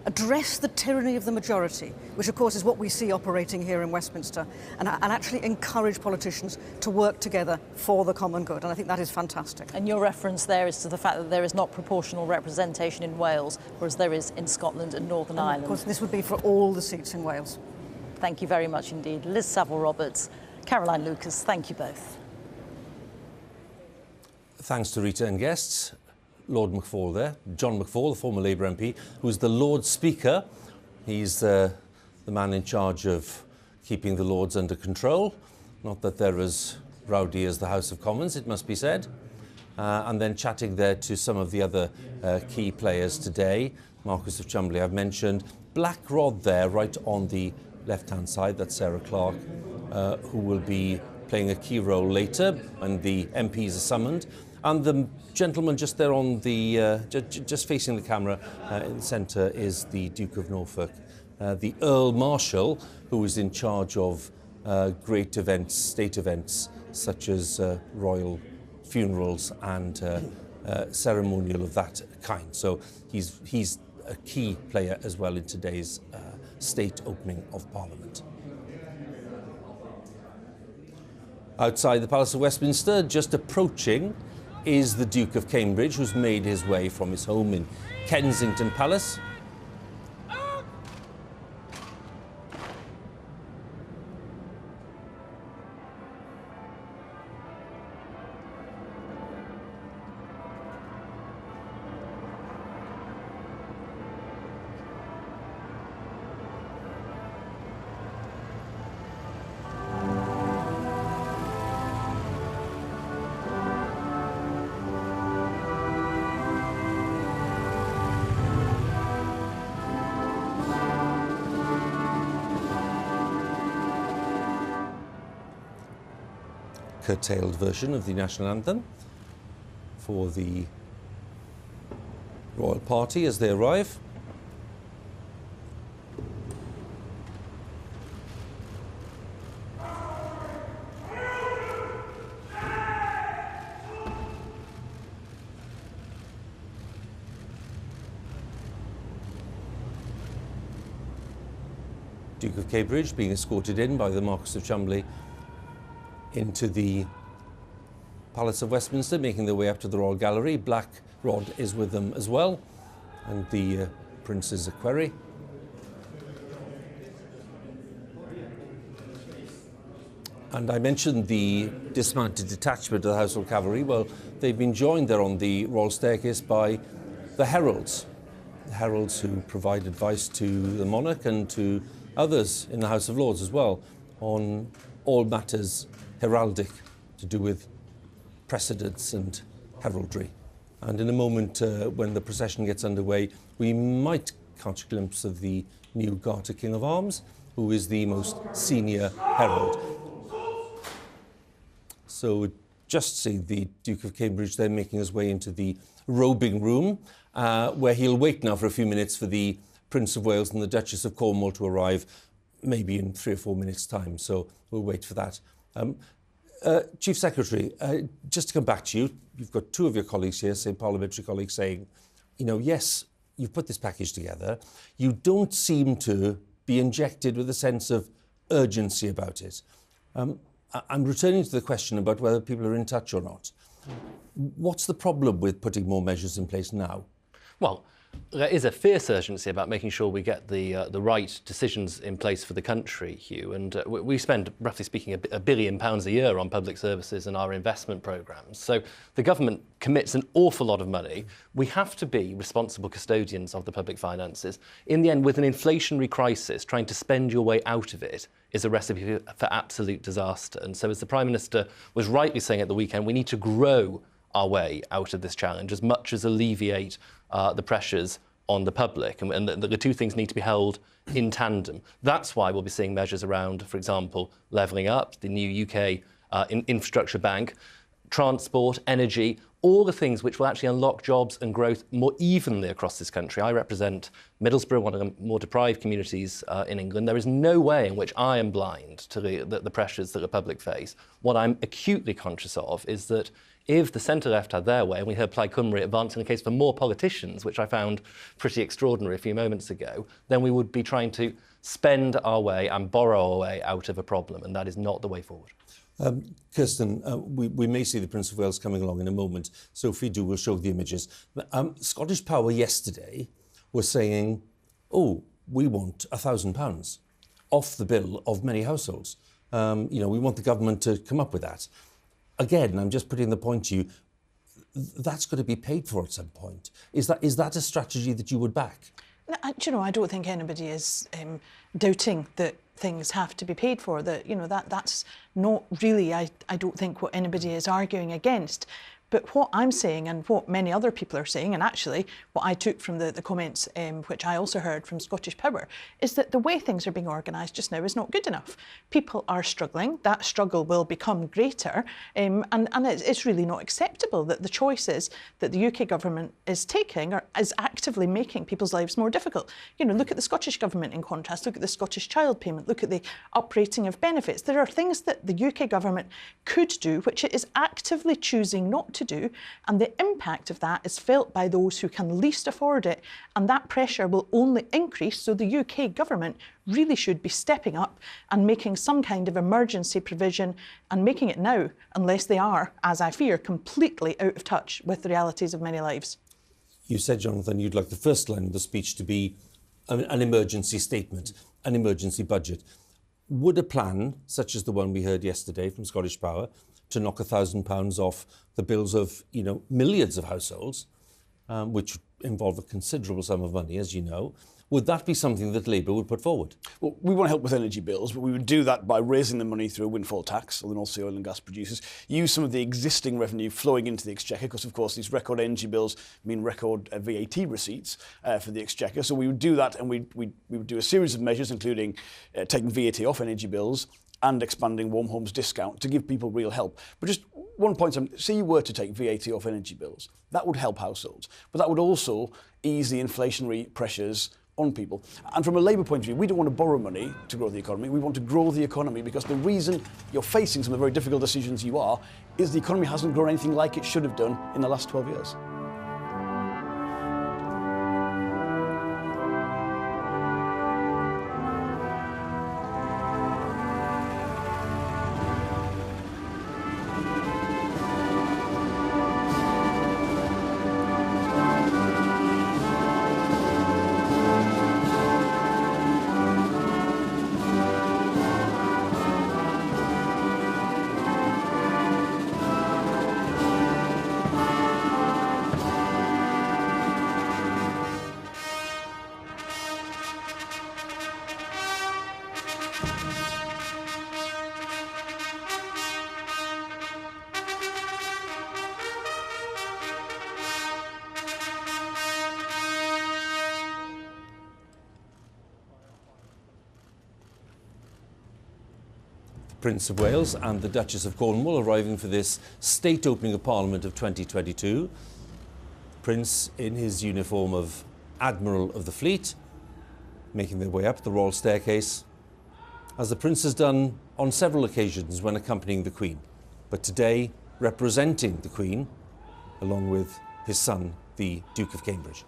address the tyranny of the majority, which of course is what we see operating here in Westminster, and actually encourage politicians to work together for the common good. And I think that is fantastic. And your reference there is to the fact that there is not proportional representation in Wales, whereas there is in Scotland and Northern Ireland. Of course, this would be for all the seats in Wales. Thank you very much indeed. Liz Saville-Roberts, Caroline Lucas, thank you both. Thanks to Rita and guests. Lord McFall there, John McFall, the former Labour MP, who's the Lord Speaker. He's the man in charge of keeping the Lords under control. Not that they're as rowdy as the House of Commons, it must be said. And then chatting there to some of the other key players today. Marquis of Cholmondeley I've mentioned. Black Rod there, right on the left-hand side, that's Sarah Clarke, who will be playing a key role later when the MPs are summoned. And the gentleman just there on the, just facing the camera in the centre is the Duke of Norfolk, the Earl Marshal, who is in charge of great events, state events, such as royal funerals and ceremonial of that kind. So he's a key player as well in today's state opening of Parliament. Outside the Palace of Westminster, just approaching, is the Duke of Cambridge, who's made his way from his home in Kensington Palace. Curtailed version of the national anthem for the royal party as they arrive. Duke of Cambridge being escorted in by the Marquis of Cholmondeley into the Palace of Westminster, making their way up to the Royal Gallery. Black Rod is with them as well, and the Prince's equerry. And I mentioned the dismounted detachment of the Household Cavalry. Well, they've been joined there on the Royal Staircase by the heralds. The heralds who provide advice to the monarch and to others in the House of Lords as well on all matters heraldic to do with precedence and heraldry. And in a moment when the procession gets underway, we might catch a glimpse of the new Garter King of Arms, who is the most senior herald. So just see the Duke of Cambridge then making his way into the robing room, where he'll wait now for a few minutes for the Prince of Wales and the Duchess of Cornwall to arrive, maybe in 3 or 4 minutes' time. So we'll wait for that. Chief Secretary, just to come back to you, you've got two of your colleagues here, say parliamentary colleagues, saying, you know, yes, you've put this package together. You don't seem to be injected with a sense of urgency about it. I'm returning to the question about whether people are in touch or not. What's the problem with putting more measures in place now? Well, there is a fierce urgency about making sure we get the right decisions in place for the country, Huw. And we spend, roughly speaking, £1 billion a year on public services and our investment programmes. So the government commits an awful lot of money. We have to be responsible custodians of the public finances. In the end, with an inflationary crisis, trying to spend your way out of it is a recipe for absolute disaster. And so, as the Prime Minister was rightly saying at the weekend, we need to grow our way out of this challenge as much as alleviate the pressures on the public, and the two things need to be held in tandem. That's why we'll be seeing measures around, for example, levelling up, the new UK infrastructure bank, transport, energy, all the things which will actually unlock jobs and growth more evenly across this country. I represent Middlesbrough, one of the more deprived communities in England. There is no way in which I am blind to the pressures that the public face. What I'm acutely conscious of is that if the centre-left had their way, and we heard Plaid Cymru advancing the case for more politicians, which I found pretty extraordinary a few moments ago, then we would be trying to spend our way and borrow our way out of a problem, and that is not the way forward. Kirsten, we may see the Prince of Wales coming along in a moment, so if we do, we'll show the images. Scottish Power yesterday was saying, oh, we want £1,000 off the bill of many households. We want the government to come up with that. Again, I'm just putting the point to you, that's going to be paid for at some point. Is that a strategy that you would back? No, I don't think anybody is doubting that things have to be paid for. That's not really, I don't think, what anybody is arguing against. But what I'm saying, and what many other people are saying, and actually what I took from the comments, which I also heard from Scottish Power, is that the way things are being organised just now is not good enough. People are struggling. That struggle will become greater. And it's really not acceptable that the choices that the UK government is taking is actively making people's lives more difficult. Look at the Scottish government in contrast. Look at the Scottish child payment. Look at the uprating of benefits. There are things that the UK government could do, which it is actively choosing not to do, and the impact of that is felt by those who can least afford it, and that pressure will only increase. So the UK government really should be stepping up and making some kind of emergency provision, and making it now, unless they are, as I fear, completely out of touch with the realities of many lives. You said, Jonathan, you'd like the first line of the speech to be an emergency statement, an emergency budget. Would a plan, such as the one we heard yesterday from Scottish Power, to knock £1,000 off the bills of, millions of households, which involve a considerable sum of money, as you know, would that be something that Labour would put forward? Well, we want to help with energy bills, but we would do that by raising the money through a windfall tax on the North Sea oil and gas producers, use some of the existing revenue flowing into the Exchequer, because, of course, these record energy bills mean record VAT receipts for the Exchequer. So we would do that, and we would do a series of measures, including taking VAT off energy bills and expanding Warm Homes discount to give people real help. But just one point, say you were to take VAT off energy bills, that would help households, but that would also ease the inflationary pressures on people. And from a Labour point of view, we don't want to borrow money to grow the economy. We want to grow the economy, because the reason you're facing some of the very difficult decisions you are is the economy hasn't grown anything like it should have done in the last 12 years. Prince of Wales and the Duchess of Cornwall arriving for this state opening of Parliament of 2022. Prince in his uniform of Admiral of the Fleet, making their way up the royal staircase, as the Prince has done on several occasions when accompanying the Queen, but today representing the Queen, along with his son, the Duke of Cambridge.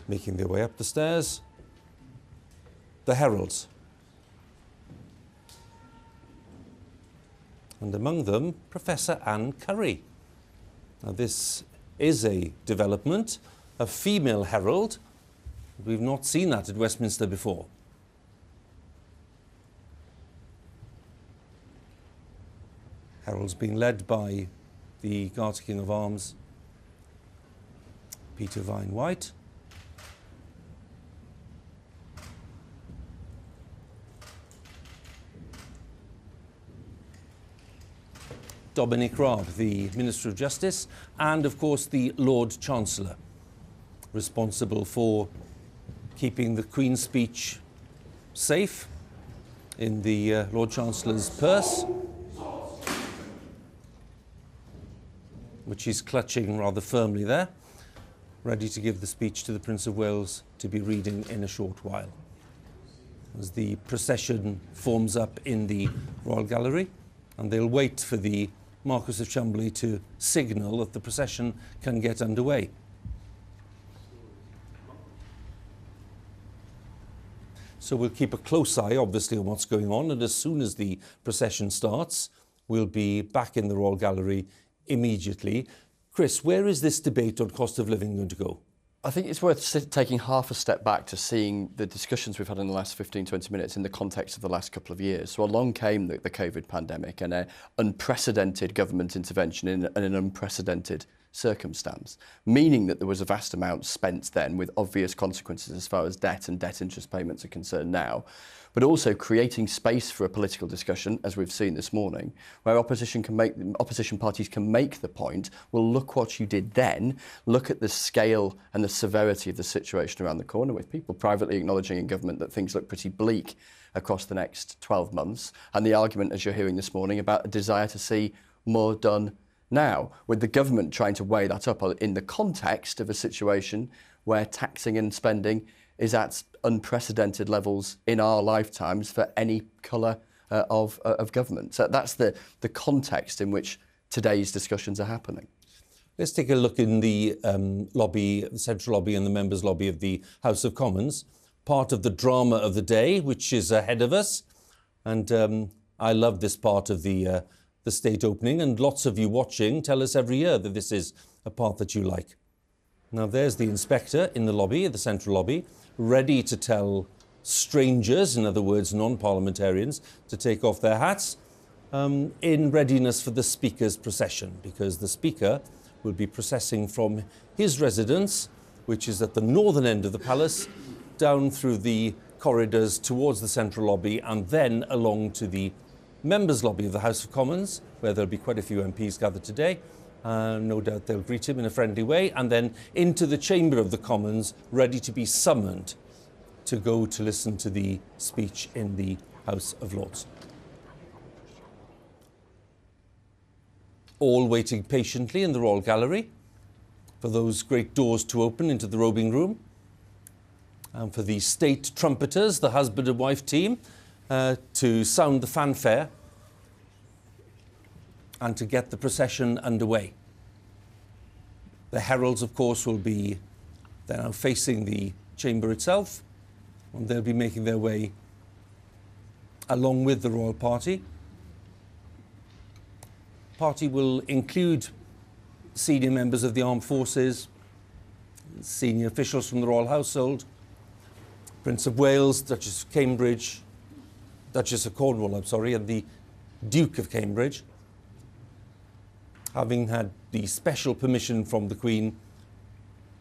Making their way up the stairs, the heralds. And among them, Professor Anne Curry. Now this is a development, a female herald. We've not seen that at Westminster before. Heralds being led by the Garter King of Arms, Peter Vine White. Dominic Raab, the Minister of Justice, and of course the Lord Chancellor, responsible for keeping the Queen's speech safe in the Lord Chancellor's purse, which he's clutching rather firmly there, ready to give the speech to the Prince of Wales to be reading in a short while. As the procession forms up in the Royal Gallery, and they'll wait for the Marquis of Cholmondeley to signal that the procession can get underway. So we'll keep a close eye, obviously, on what's going on, and as soon as the procession starts, we'll be back in the Royal Gallery immediately. Chris, where is this debate on cost of living going to go? I think it's worth taking half a step back to seeing the discussions we've had in the last 15, 20 minutes in the context of the last couple of years. So along came the COVID pandemic and an unprecedented government intervention in an unprecedented circumstance, meaning that there was a vast amount spent then with obvious consequences as far as debt and debt interest payments are concerned now, but also creating space for a political discussion, as we've seen this morning, where opposition parties can make the point, well, look what you did then, look at the scale and the severity of the situation around the corner, with people privately acknowledging in government that things look pretty bleak across the next 12 months, and the argument, as you're hearing this morning, about a desire to see more done now, with the government trying to weigh that up in the context of a situation where taxing and spending is at unprecedented levels in our lifetimes for any colour of government. So that's the context in which today's discussions are happening. Let's take a look in the lobby, the central lobby and the members' lobby of the House of Commons. Part of the drama of the day, which is ahead of us. And I love this part of the state opening, and lots of you watching tell us every year that this is a part that you like. Now there's the inspector in the lobby, the central lobby, ready to tell strangers, in other words non-parliamentarians, to take off their hats in readiness for the Speaker's procession, because the Speaker will be processing from his residence, which is at the northern end of the palace, down through the corridors towards the central lobby and then along to the members' lobby of the House of Commons, where there'll be quite a few MPs gathered today. No doubt they'll greet him in a friendly way, and then into the Chamber of the Commons, ready to be summoned to go to listen to the speech in the House of Lords. All waiting patiently in the Royal Gallery for those great doors to open into the robing room, and for the state trumpeters, the husband and wife team, to sound the fanfare and to get the procession underway. The heralds, of course, they're now facing the chamber itself, and they'll be making their way along with the royal party. Party will include senior members of the armed forces, senior officials from the royal household, Prince of Wales, Duchess of Cambridge, Duchess of Cornwall, and the Duke of Cambridge, having had the special permission from the Queen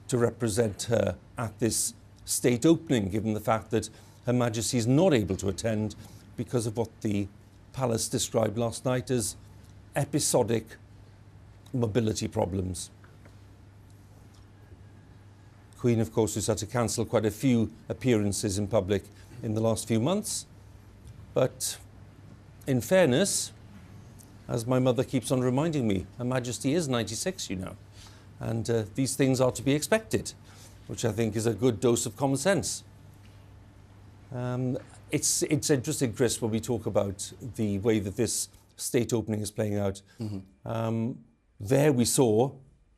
to represent her at this state opening, given the fact that Her Majesty is not able to attend because of what the palace described last night as episodic mobility problems. Queen, of course, has had to cancel quite a few appearances in public in the last few months. But in fairness, as my mother keeps on reminding me, Her Majesty is 96, you know, and these things are to be expected, which I think is a good dose of common sense. It's interesting, Chris, when we talk about the way that this state opening is playing out. Mm-hmm. There we saw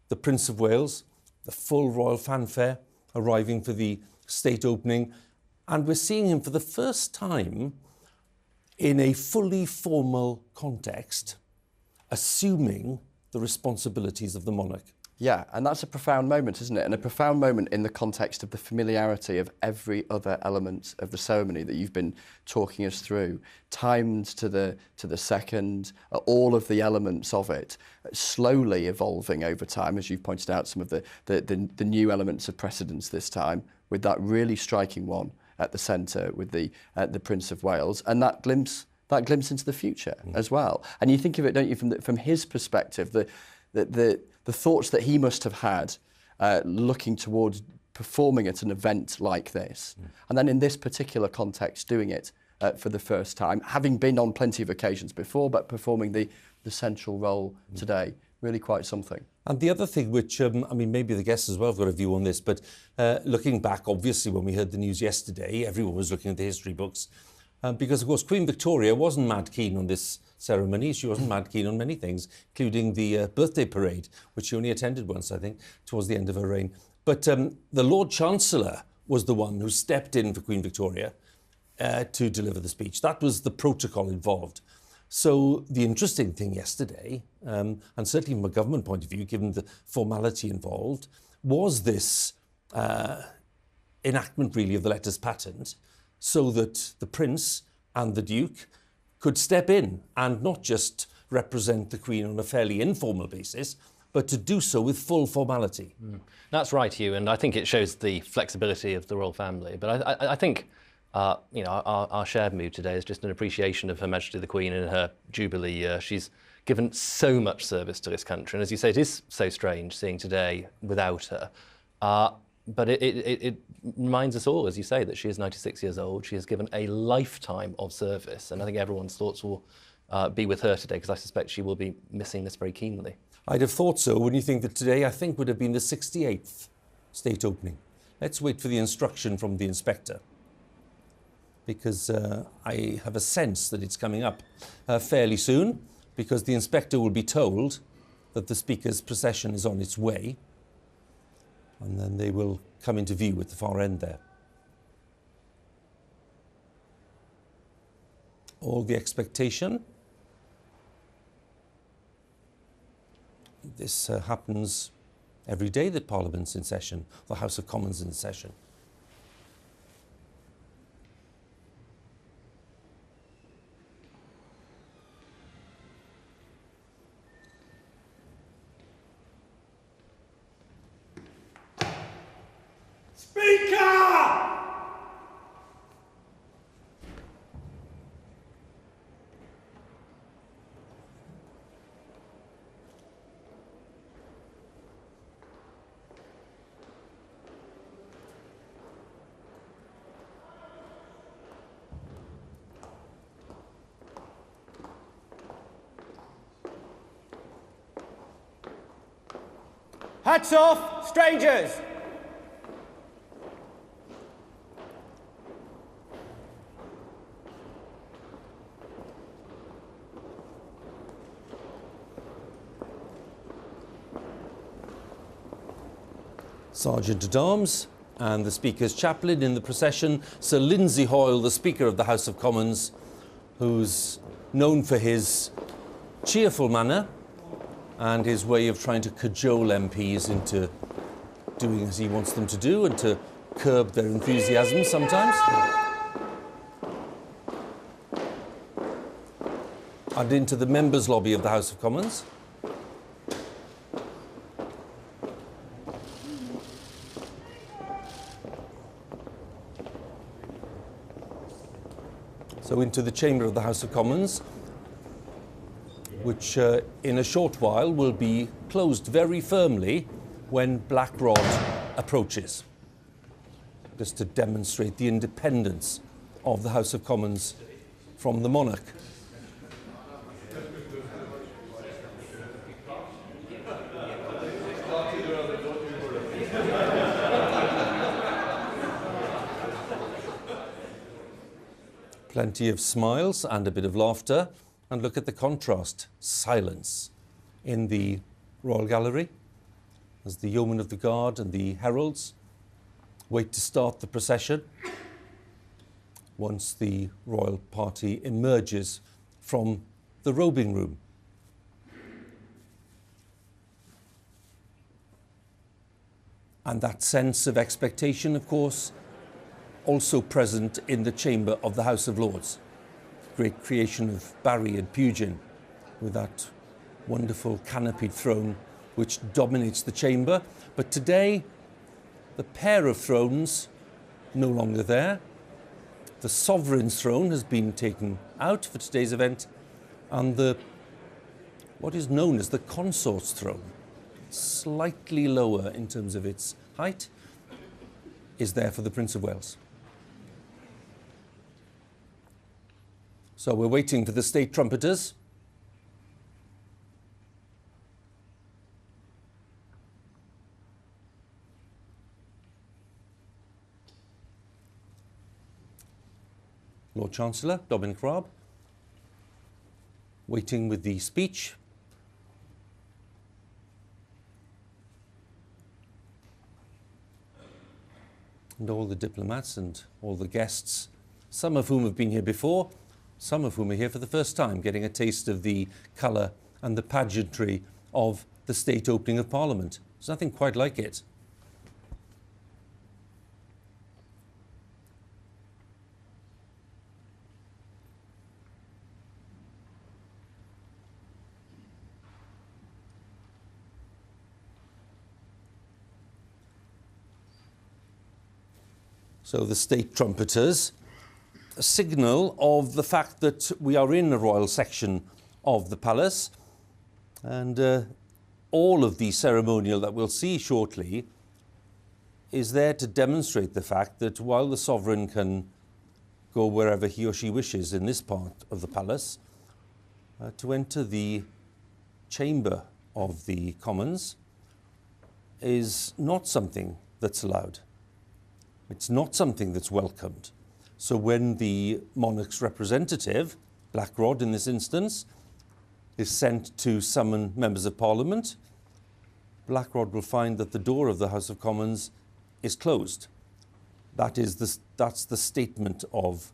the Prince of Wales, the full royal fanfare, arriving for the state opening, and we're seeing him for the first time in a fully formal context, assuming the responsibilities of the monarch. Yeah, and that's a profound moment, isn't it? And a profound moment in the context of the familiarity of every other element of the ceremony that you've been talking us through, timed to the second, all of the elements of it, slowly evolving over time, as you've pointed out, some of the new elements of precedence this time, with that really striking one at the centre with the Prince of Wales, and that glimpse into the future as well. And you think of it, don't you, from his perspective, the thoughts that he must have had looking towards performing at an event like this, and then in this particular context doing it for the first time, having been on plenty of occasions before, but performing the central role today, really quite something. And the other thing which, I mean, maybe the guests as well have got a view on this, but looking back, obviously, when we heard the news yesterday, everyone was looking at the history books, because, of course, Queen Victoria wasn't mad keen on this ceremony. She wasn't mad keen on many things, including the birthday parade, which she only attended once, I think, towards the end of her reign. But the Lord Chancellor was the one who stepped in for Queen Victoria to deliver the speech. That was the protocol involved. So the interesting thing yesterday, and certainly from a government point of view, given the formality involved, was this enactment, really, of the letters patent, so that the Prince and the Duke could step in and not just represent the Queen on a fairly informal basis, but to do so with full formality. That's right, Huw, and I think it shows the flexibility of the royal family. But I think our shared mood today is just an appreciation of Her Majesty the Queen in her Jubilee year. She's given so much service to this country, and as you say, it is so strange seeing today without her. But it reminds us all, as you say, that she is 96 years old. She has given a lifetime of service, and I think everyone's thoughts will be with her today, because I suspect she will be missing this very keenly. I'd have thought so, when you think that today, I think, would have been the 68th state opening. Let's wait for the instruction from the inspector, because I have a sense that it's coming up fairly soon, because the inspector will be told that the Speaker's procession is on its way, and then they will come into view at the far end there. All the expectation. This happens every day that Parliament's in session, the House of Commons in session. Hats off, strangers! Sergeant-at-Arms and the Speaker's chaplain in the procession, Sir Lindsay Hoyle, the Speaker of the House of Commons, who's known for his cheerful manner and his way of trying to cajole MPs into doing as he wants them to do and to curb their enthusiasm sometimes. And into the members' lobby of the House of Commons. So into the chamber of the House of Commons, which in a short while will be closed very firmly when Black Rod approaches, just to demonstrate the independence of the House of Commons from the monarch. Plenty of smiles and a bit of laughter. And look at the contrast, silence in the Royal Gallery as the yeomen of the guard and the heralds wait to start the procession once the royal party emerges from the robing room. And that sense of expectation, of course, also present in the chamber of the House of Lords. Great creation of Barry and Pugin, with that wonderful canopied throne which dominates the chamber. But today, the pair of thrones no longer there. The sovereign's throne has been taken out for today's event, and what is known as the consort's throne, slightly lower in terms of its height, is there for the Prince of Wales. So we're waiting for the state trumpeters. Lord Chancellor Dominic Raab, waiting with the speech. And all the diplomats and all the guests, some of whom have been here before, some of whom are here for the first time, getting a taste of the colour and the pageantry of the state opening of Parliament. There's nothing quite like it. So the state trumpeters, a signal of the fact that we are in a royal section of the palace, and all of the ceremonial that we'll see shortly is there to demonstrate the fact that while the sovereign can go wherever he or she wishes in this part of the palace, to enter the chamber of the Commons is not something that's allowed. It's not something that's welcomed. So when the monarch's representative, Blackrod in this instance, is sent to summon members of Parliament, Blackrod will find that the door of the House of Commons is closed. That's the statement of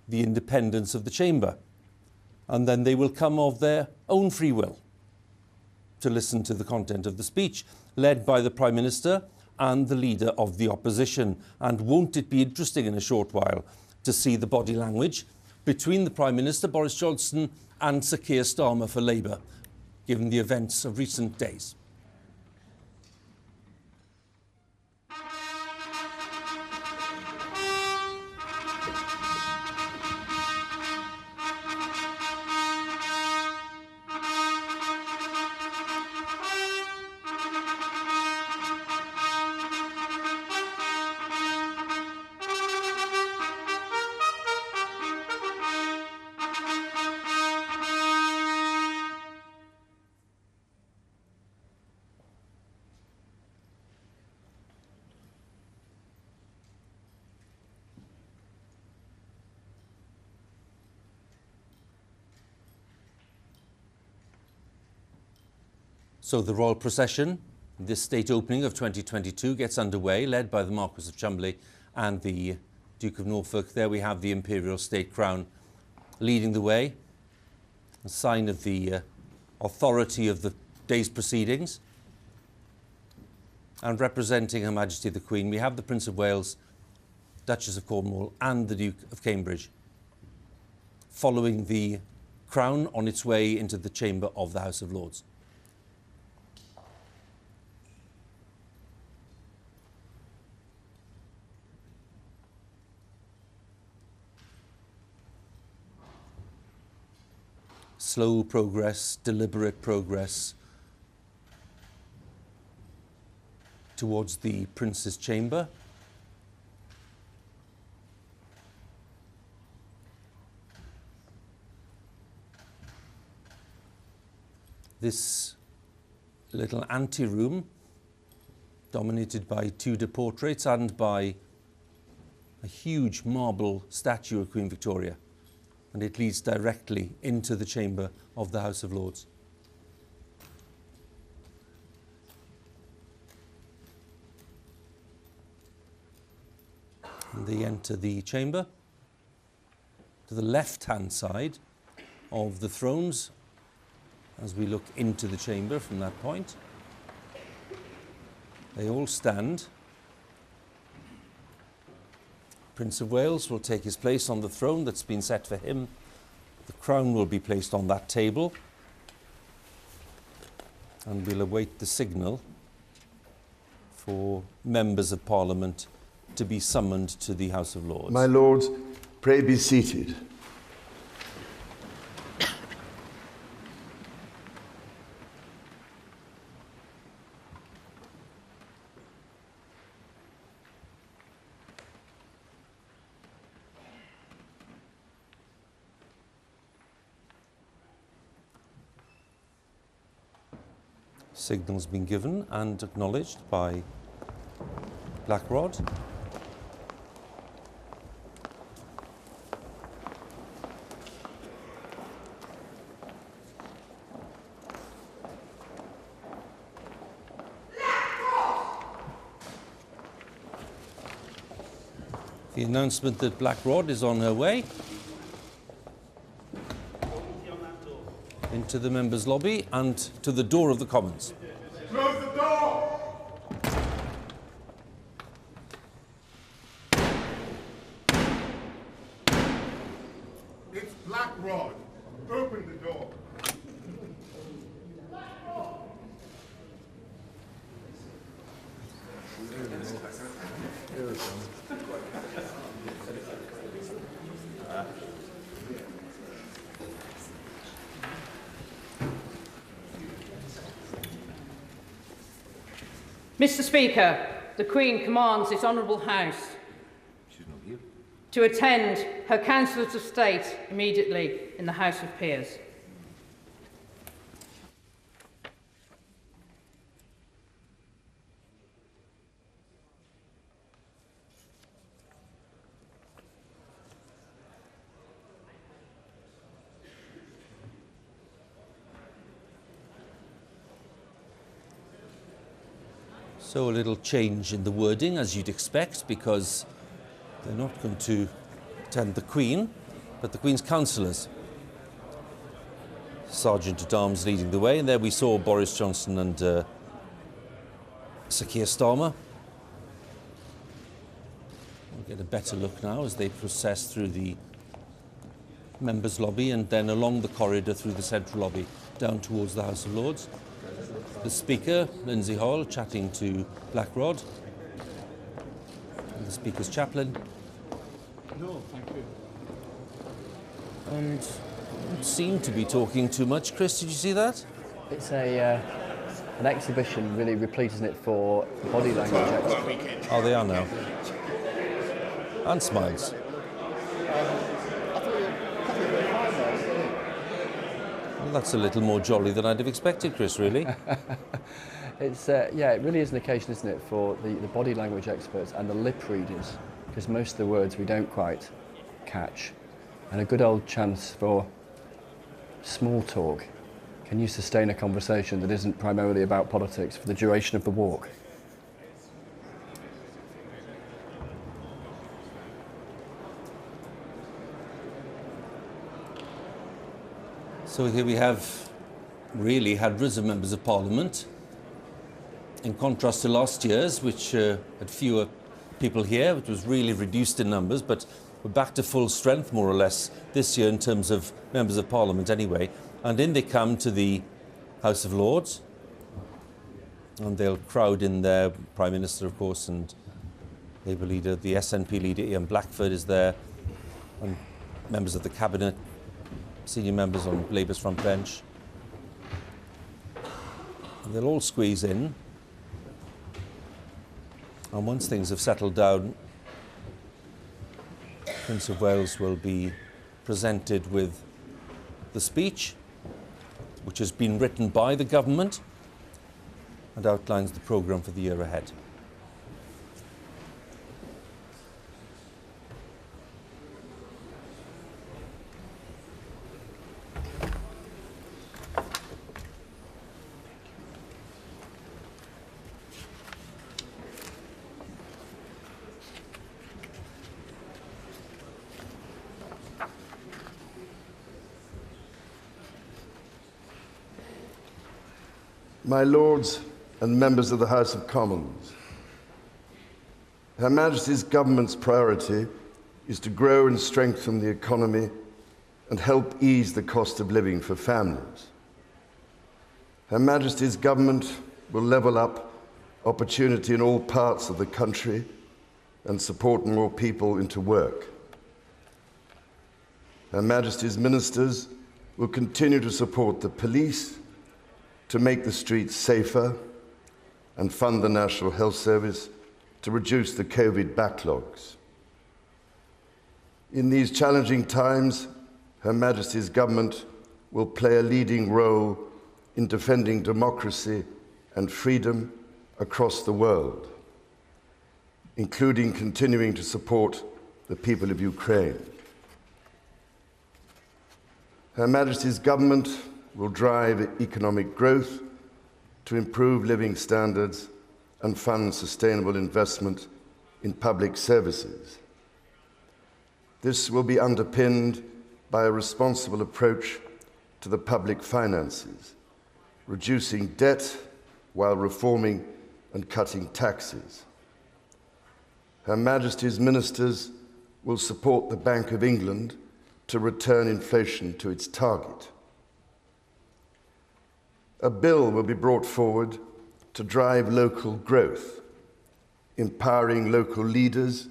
the independence of the chamber. And then they will come of their own free will to listen to the content of the speech, led by the Prime Minister and the leader of the opposition. And won't it be interesting in a short while to see the body language between the Prime Minister, Boris Johnson, and Sir Keir Starmer for Labour, given the events of recent days. So the royal procession, this state opening of 2022, gets underway, led by the Marquess of Cholmondeley and the Duke of Norfolk. There we have the imperial state crown leading the way, a sign of the authority of the day's proceedings. And representing Her Majesty the Queen, we have the Prince of Wales, Duchess of Cornwall, and the Duke of Cambridge, following the crown on its way into the chamber of the House of Lords. Slow progress, deliberate progress towards the Prince's chamber. This little anteroom, dominated by Tudor portraits and by a huge marble statue of Queen Victoria. And it leads directly into the chamber of the House of Lords. And they enter the chamber. To the left-hand side of the thrones, as we look into the chamber from that point. They all stand. Prince of Wales will take his place on the throne that's been set for him. The crown will be placed on that table. And we'll await the signal for members of Parliament to be summoned to the House of Lords. My lords, pray be seated. Signal's been given and acknowledged by Blackrod. The announcement that Blackrod is on her way into the members' lobby and to the door of the Commons. Close the door! It's Blackrod. Open the door. Mr. Speaker, the Queen commands this Honourable House to attend her Councillors of State immediately in the House of Peers. So a little change in the wording, as you'd expect, because they're not going to attend the Queen, but the Queen's councillors. Sergeant-at-Arms leading the way, and there we saw Boris Johnson and Sir Keir Starmer. We'll get a better look now as they process through the members' lobby and then along the corridor through the central lobby down towards the House of Lords. The Speaker, Lindsay Hoyle, chatting to Blackrod. And the Speaker's chaplain. No, thank you. And don't seem to be talking too much. Chris, did you see that? It's an exhibition really replete, isn't it, for body language. Oh, they are now. And smiles. Well, that's a little more jolly than I'd have expected, Chris, really. It's yeah, it really is an occasion, isn't it, for the body language experts and the lip readers, because most of the words we don't quite catch. And a good old chance for small talk. Can you sustain a conversation that isn't primarily about politics for the duration of the walk? So here we have really hundreds of members of Parliament, in contrast to last year's, which had fewer people here, which was really reduced in numbers, but we're back to full strength, more or less, this year in terms of members of Parliament anyway. And in they come to the House of Lords, and they'll crowd in their Prime Minister, of course, and Labour leader, the SNP leader, Ian Blackford, is there, and members of the Cabinet, senior members on Labour's front bench. And they'll all squeeze in. And once things have settled down, Prince of Wales will be presented with the speech, which has been written by the government and outlines the programme for the year ahead. My Lords and members of the House of Commons, Her Majesty's government's priority is to grow and strengthen the economy and help ease the cost of living for families. Her Majesty's government will level up opportunity in all parts of the country and support more people into work. Her Majesty's ministers will continue to support the police to make the streets safer and fund the National Health Service to reduce the COVID backlogs. In these challenging times, Her Majesty's government will play a leading role in defending democracy and freedom across the world, including continuing to support the people of Ukraine. Her Majesty's government will drive economic growth to improve living standards and fund sustainable investment in public services. This will be underpinned by a responsible approach to the public finances, reducing debt while reforming and cutting taxes. Her Majesty's ministers will support the Bank of England to return inflation to its target. A bill will be brought forward to drive local growth, empowering local leaders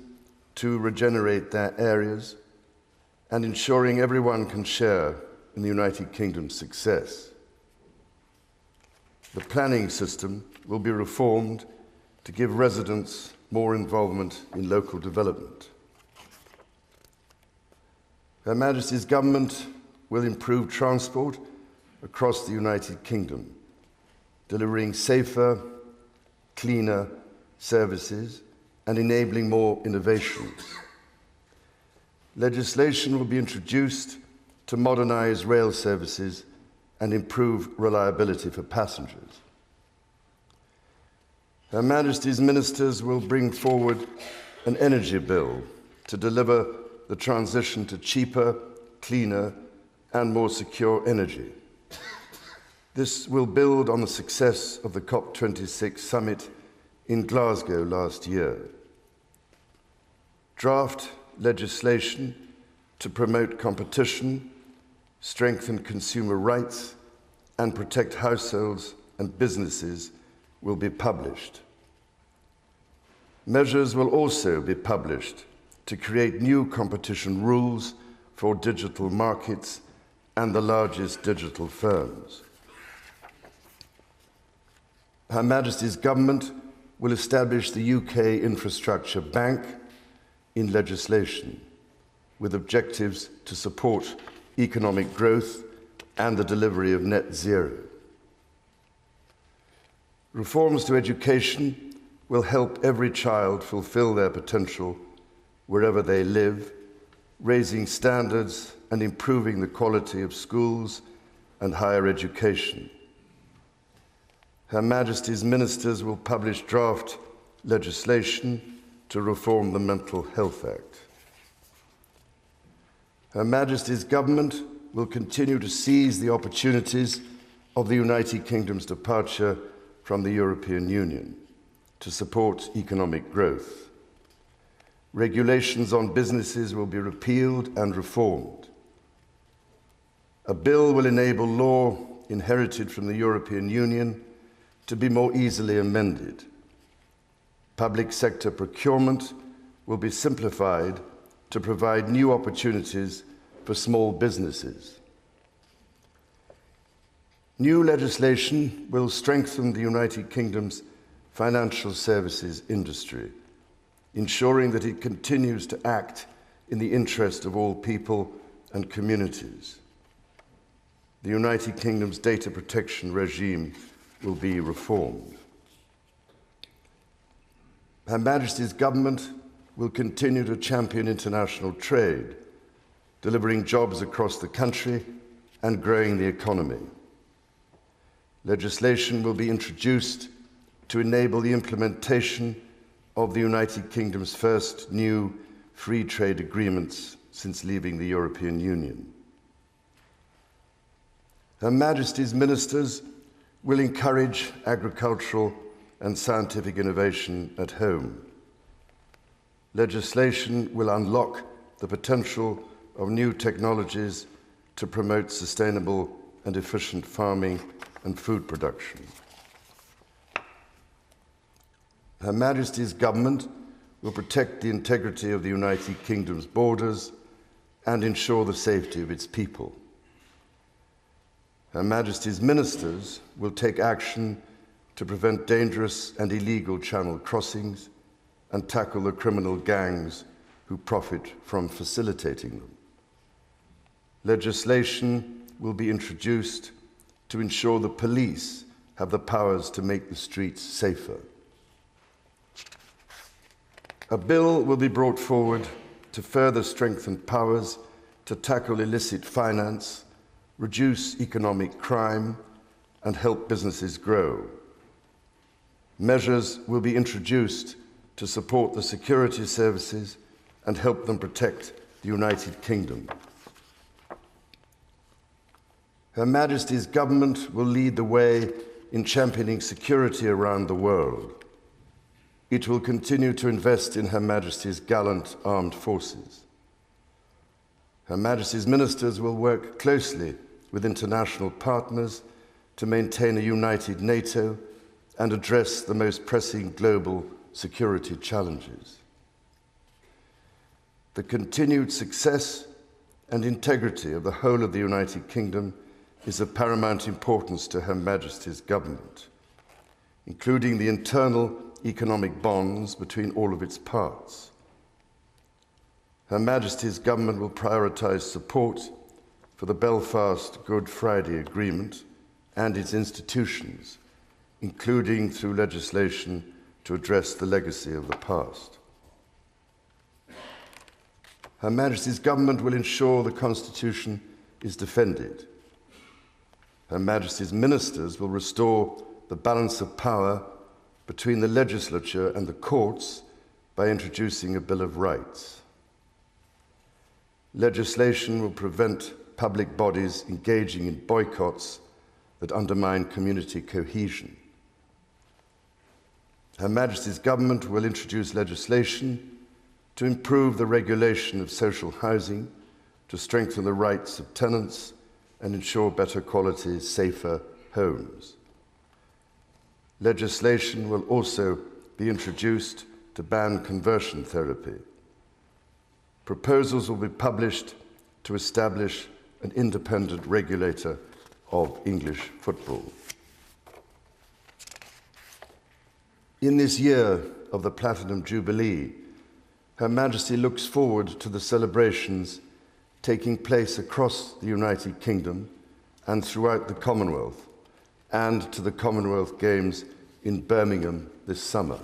to regenerate their areas and ensuring everyone can share in the United Kingdom's success. The planning system will be reformed to give residents more involvement in local development. Her Majesty's government will improve transport across the United Kingdom, delivering safer, cleaner services and enabling more innovations. Legislation will be introduced to modernise rail services and improve reliability for passengers. Her Majesty's ministers will bring forward an energy bill to deliver the transition to cheaper, cleaner, and more secure energy. This will build on the success of the COP26 summit in Glasgow last year. Draft legislation to promote competition, strengthen consumer rights, and protect households and businesses will be published. Measures will also be published to create new competition rules for digital markets and the largest digital firms. Her Majesty's government will establish the UK Infrastructure Bank in legislation, with objectives to support economic growth and the delivery of net zero. Reforms to education will help every child fulfil their potential wherever they live, raising standards and improving the quality of schools and higher education. Her Majesty's ministers will publish draft legislation to reform the Mental Health Act. Her Majesty's government will continue to seize the opportunities of the United Kingdom's departure from the European Union to support economic growth. Regulations on businesses will be repealed and reformed. A bill will enable law inherited from the European Union to be more easily amended. Public sector procurement will be simplified to provide new opportunities for small businesses. New legislation will strengthen the United Kingdom's financial services industry, ensuring that it continues to act in the interest of all people and communities. The United Kingdom's data protection regime will be reformed. Her Majesty's government will continue to champion international trade, delivering jobs across the country and growing the economy. Legislation will be introduced to enable the implementation of the United Kingdom's first new free trade agreements since leaving the European Union. Her Majesty's ministers will encourage agricultural and scientific innovation at home. Legislation will unlock the potential of new technologies to promote sustainable and efficient farming and food production. Her Majesty's government will protect the integrity of the United Kingdom's borders and ensure the safety of its people. Her Majesty's ministers will take action to prevent dangerous and illegal channel crossings and tackle the criminal gangs who profit from facilitating them. Legislation will be introduced to ensure the police have the powers to make the streets safer. A bill will be brought forward to further strengthen powers to tackle illicit finance, reduce economic crime, and help businesses grow. Measures will be introduced to support the security services and help them protect the United Kingdom. Her Majesty's government will lead the way in championing security around the world. It will continue to invest in Her Majesty's gallant armed forces. Her Majesty's ministers will work closely with international partners to maintain a united NATO and address the most pressing global security challenges. The continued success and integrity of the whole of the United Kingdom is of paramount importance to Her Majesty's government, including the internal economic bonds between all of its parts. Her Majesty's government will prioritise support for the Belfast Good Friday Agreement and its institutions, including through legislation to address the legacy of the past. Her Majesty's government will ensure the Constitution is defended. Her Majesty's ministers will restore the balance of power between the legislature and the courts by introducing a Bill of Rights. Legislation will prevent public bodies engaging in boycotts that undermine community cohesion. Her Majesty's government will introduce legislation to improve the regulation of social housing, to strengthen the rights of tenants and ensure better quality, safer homes. Legislation will also be introduced to ban conversion therapy. Proposals will be published to establish an independent regulator of English football. In this year of the Platinum Jubilee, Her Majesty looks forward to the celebrations taking place across the United Kingdom and throughout the Commonwealth, and to the Commonwealth Games in Birmingham this summer.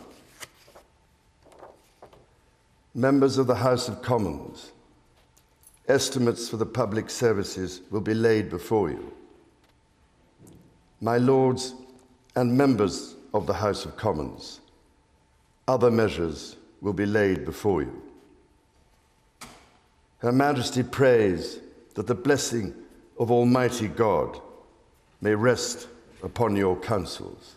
Members of the House of Commons, estimates for the public services will be laid before you. My Lords and members of the House of Commons, other measures will be laid before you. Her Majesty prays that the blessing of Almighty God may rest upon your councils.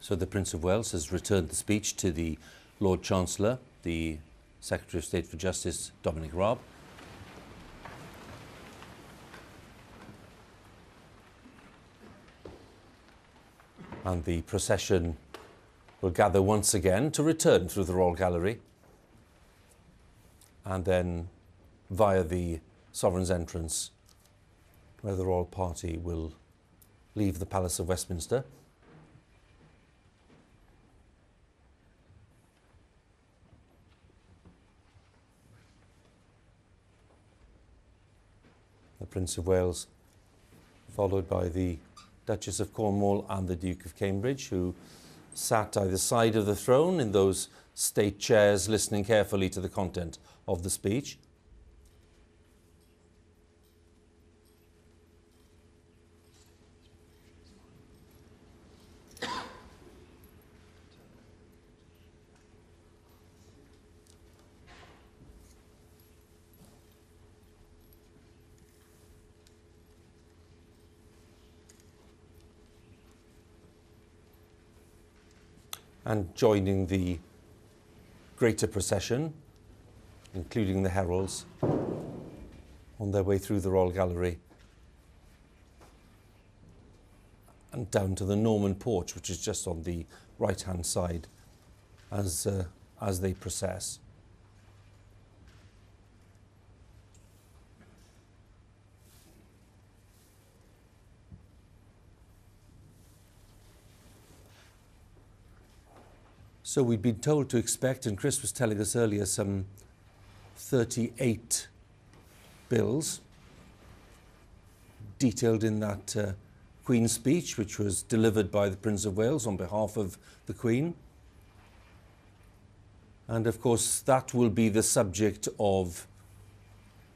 So the Prince of Wales has returned the speech to the Lord Chancellor, the Secretary of State for Justice, Dominic Raab. And the procession will gather once again to return through the Royal Gallery and then via the Sovereign's entrance, where the Royal Party will leave the Palace of Westminster. The Prince of Wales, followed by the Duchess of Cornwall and the Duke of Cambridge, who sat either side of the throne in those state chairs, listening carefully to the content of the speech. and joining the greater procession, including the heralds, on their way through the Royal Gallery and down to the Norman porch, which is just on the right-hand side as they process. So we'd been told to expect, and Chris was telling us earlier, some 38 bills detailed in that Queen's speech, which was delivered by the Prince of Wales on behalf of the Queen. And of course, that will be the subject of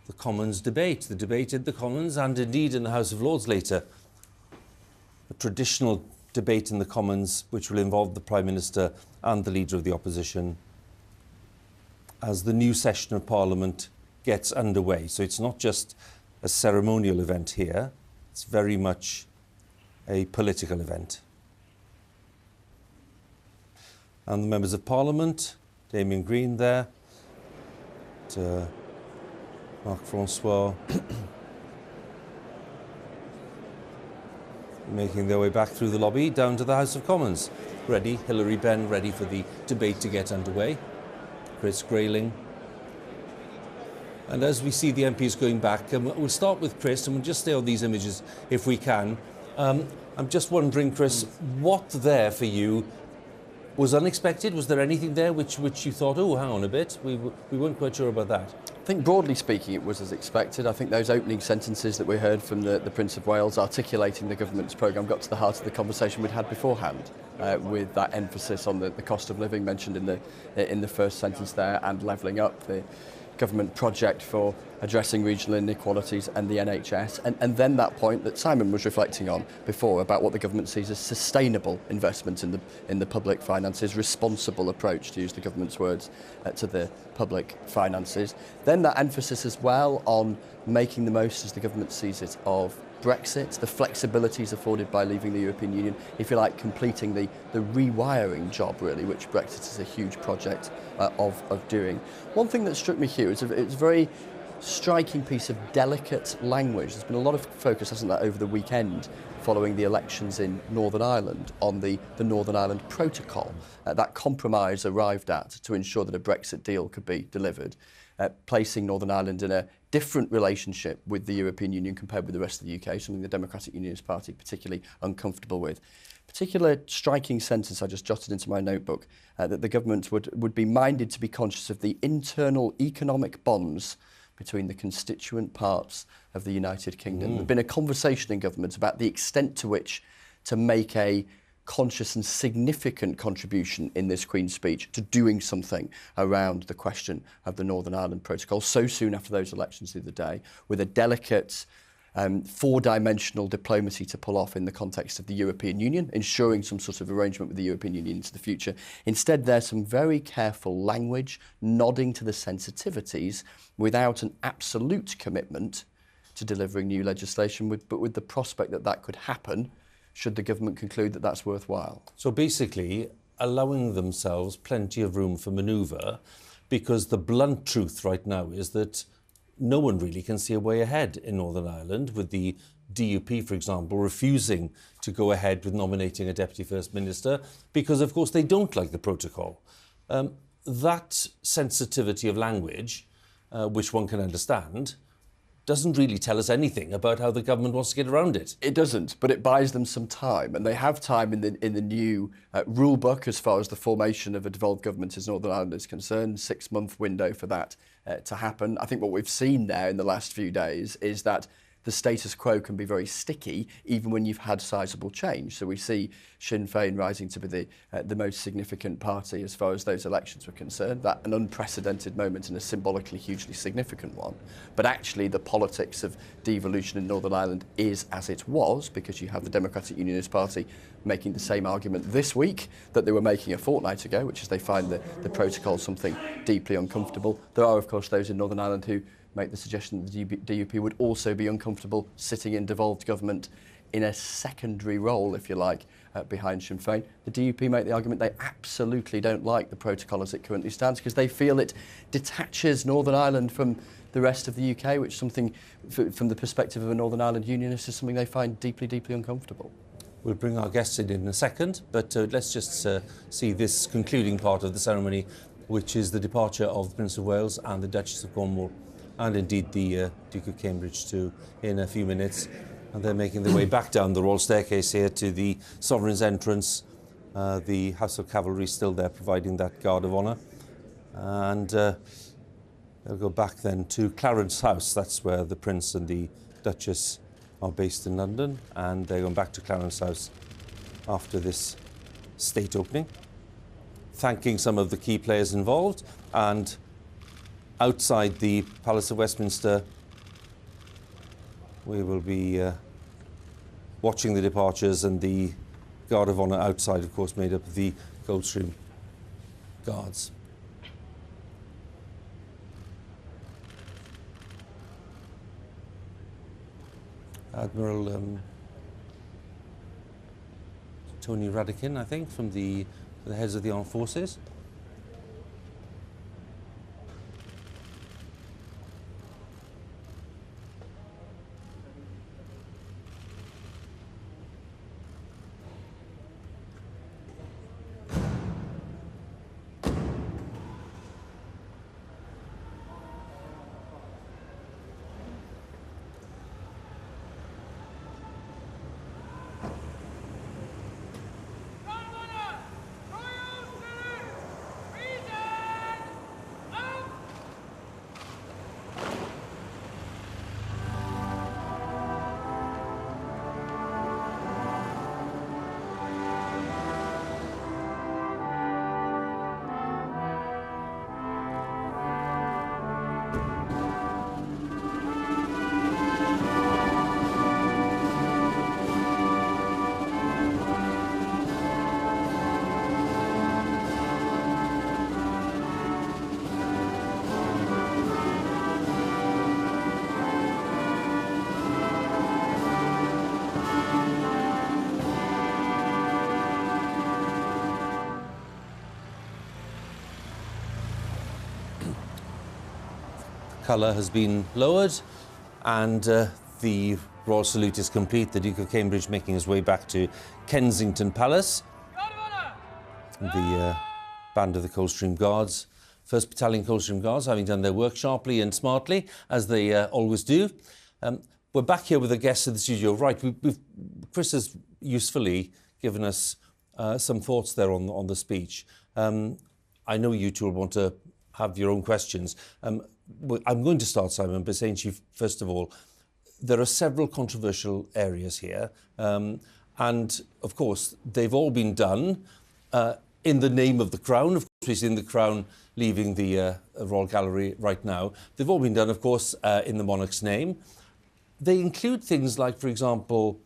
the Commons debate, the debate in the Commons and indeed in the House of Lords later. A traditional debate in the Commons, which will involve the Prime Minister and the Leader of the Opposition as the new session of Parliament gets underway. So it's not just a ceremonial event here, it's very much a political event. And the Members of Parliament, Damien Green there, Marc-Francois, making their way back through the lobby down to the House of Commons. Ready, Hilary Benn ready for the debate to get underway. Chris Grayling. And as we see the MPs going back, we'll start with Chris and we'll just stay on these images if we can. I'm just wondering, Chris, what there for you was unexpected? Was there anything there which you thought, oh, hang on a bit, we weren't quite sure about that? I think broadly speaking it was as expected. I think those opening sentences that we heard from the Prince of Wales articulating the government's programme got to the heart of the conversation we'd had beforehand, with that emphasis on the cost of living mentioned in the first sentence there, and levelling up, the government project for addressing regional inequalities and the NHS, and then that point that Simon was reflecting on before about what the government sees as sustainable investment in the public finances, responsible approach, to use the government's words, to the public finances. Then that emphasis as well on making the most, as the government sees it, of Brexit, the flexibilities afforded by leaving the European Union, if you like, completing the rewiring job, really, which Brexit is a huge project of doing. One thing that struck me, Huw, it's a very striking piece of delicate language. There's been a lot of focus, hasn't there, over the weekend following the elections in Northern Ireland on the Northern Ireland Protocol, that compromise arrived at to ensure that a Brexit deal could be delivered, placing Northern Ireland in a different relationship with the European Union compared with the rest of the UK, something the Democratic Unionist Party particularly uncomfortable with. Particular striking sentence I just jotted into my notebook, that the government would be minded to be conscious of the internal economic bonds between the constituent parts of the United Kingdom. There's been a conversation in government about the extent to which to make a conscious and significant contribution in this Queen's speech to doing something around the question of the Northern Ireland Protocol so soon after those elections the other day, with a delicate four-dimensional diplomacy to pull off in the context of the European Union, ensuring some sort of arrangement with the European Union into the future. Instead, there's some very careful language nodding to the sensitivities without an absolute commitment to delivering new legislation, but with the prospect that that could happen should the government conclude that that's worthwhile. So basically, allowing themselves plenty of room for manoeuvre, because the blunt truth right now is that no one really can see a way ahead in Northern Ireland, with the DUP, for example, refusing to go ahead with nominating a Deputy First Minister because, of course, they don't like the protocol. That sensitivity of language, which one can understand, doesn't really tell us anything about how the government wants to get around it. It doesn't, but it buys them some time, and they have time in the new rule book as far as the formation of a devolved government as Northern Ireland is concerned. 6-month window for that to happen. I think what we've seen there in the last few days is that the status quo can be very sticky even when you've had sizable change. So we see Sinn Féin rising to be the most significant party as far as those elections were concerned. That an unprecedented moment and a symbolically hugely significant one. But actually the politics of devolution in Northern Ireland is as it was, because you have the Democratic Unionist Party making the same argument this week that they were making a fortnight ago, which is they find the protocol something deeply uncomfortable. There are, of course, those in Northern Ireland who make the suggestion that the DUP would also be uncomfortable sitting in devolved government in a secondary role, if you like, behind Sinn Féin. The DUP make the argument they absolutely don't like the protocol as it currently stands because they feel it detaches Northern Ireland from the rest of the UK, which is something, from the perspective of a Northern Ireland unionist, is something they find deeply, deeply uncomfortable. We'll bring our guests in a second, but let's just see this concluding part of the ceremony, which is the departure of the Prince of Wales and the Duchess of Cornwall, and indeed the Duke of Cambridge too, in a few minutes. And they're making their way back down the royal staircase here to the Sovereign's entrance. The House of Cavalry still there providing that guard of honour. And they'll go back then to Clarence House. That's where the Prince and the Duchess are based in London. And they're going back to Clarence House after this state opening, thanking some of the key players involved. And outside the Palace of Westminster, we will be watching the departures, and the Guard of Honour outside, of course, made up of the Coldstream Guards. Admiral Tony Radakin, I think, from the heads of the armed forces. Colour has been lowered, and the royal salute is complete. The Duke of Cambridge making his way back to Kensington Palace. The band of the Coldstream Guards, 1st Battalion Coldstream Guards, having done their work sharply and smartly, as they always do. We're back here with the guests in the studio. Right, Chris has usefully given us some thoughts there on the speech. I know you two will want to have your own questions. I'm going to start, Simon, by saying to you, first of all, there are several controversial areas here. And, of course, they've all been done in the name of the Crown. Of course, we've seen the Crown leaving the Royal Gallery right now. They've all been done, of course, in the monarch's name. They include things like, for example,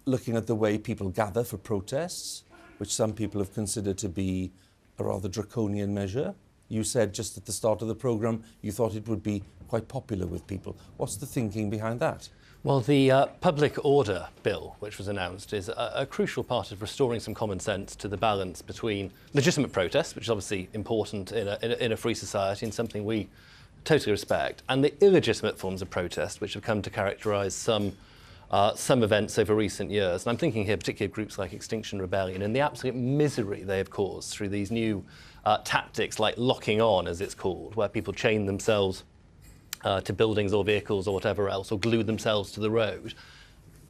looking at the way people gather for protests, which some people have considered to be a rather draconian measure. You said just at the start of the programme you thought it would be quite popular with people. What's the thinking behind that? Well, the Public Order Bill, which was announced, is a crucial part of restoring some common sense to the balance between legitimate protest, which is obviously important in a free society and something we totally respect, and the illegitimate forms of protest, which have come to characterise some events over recent years. And I'm thinking here particularly of groups like Extinction Rebellion and the absolute misery they have caused through these new tactics like locking on, as it's called, where people chain themselves to buildings or vehicles or whatever else, or glue themselves to the road.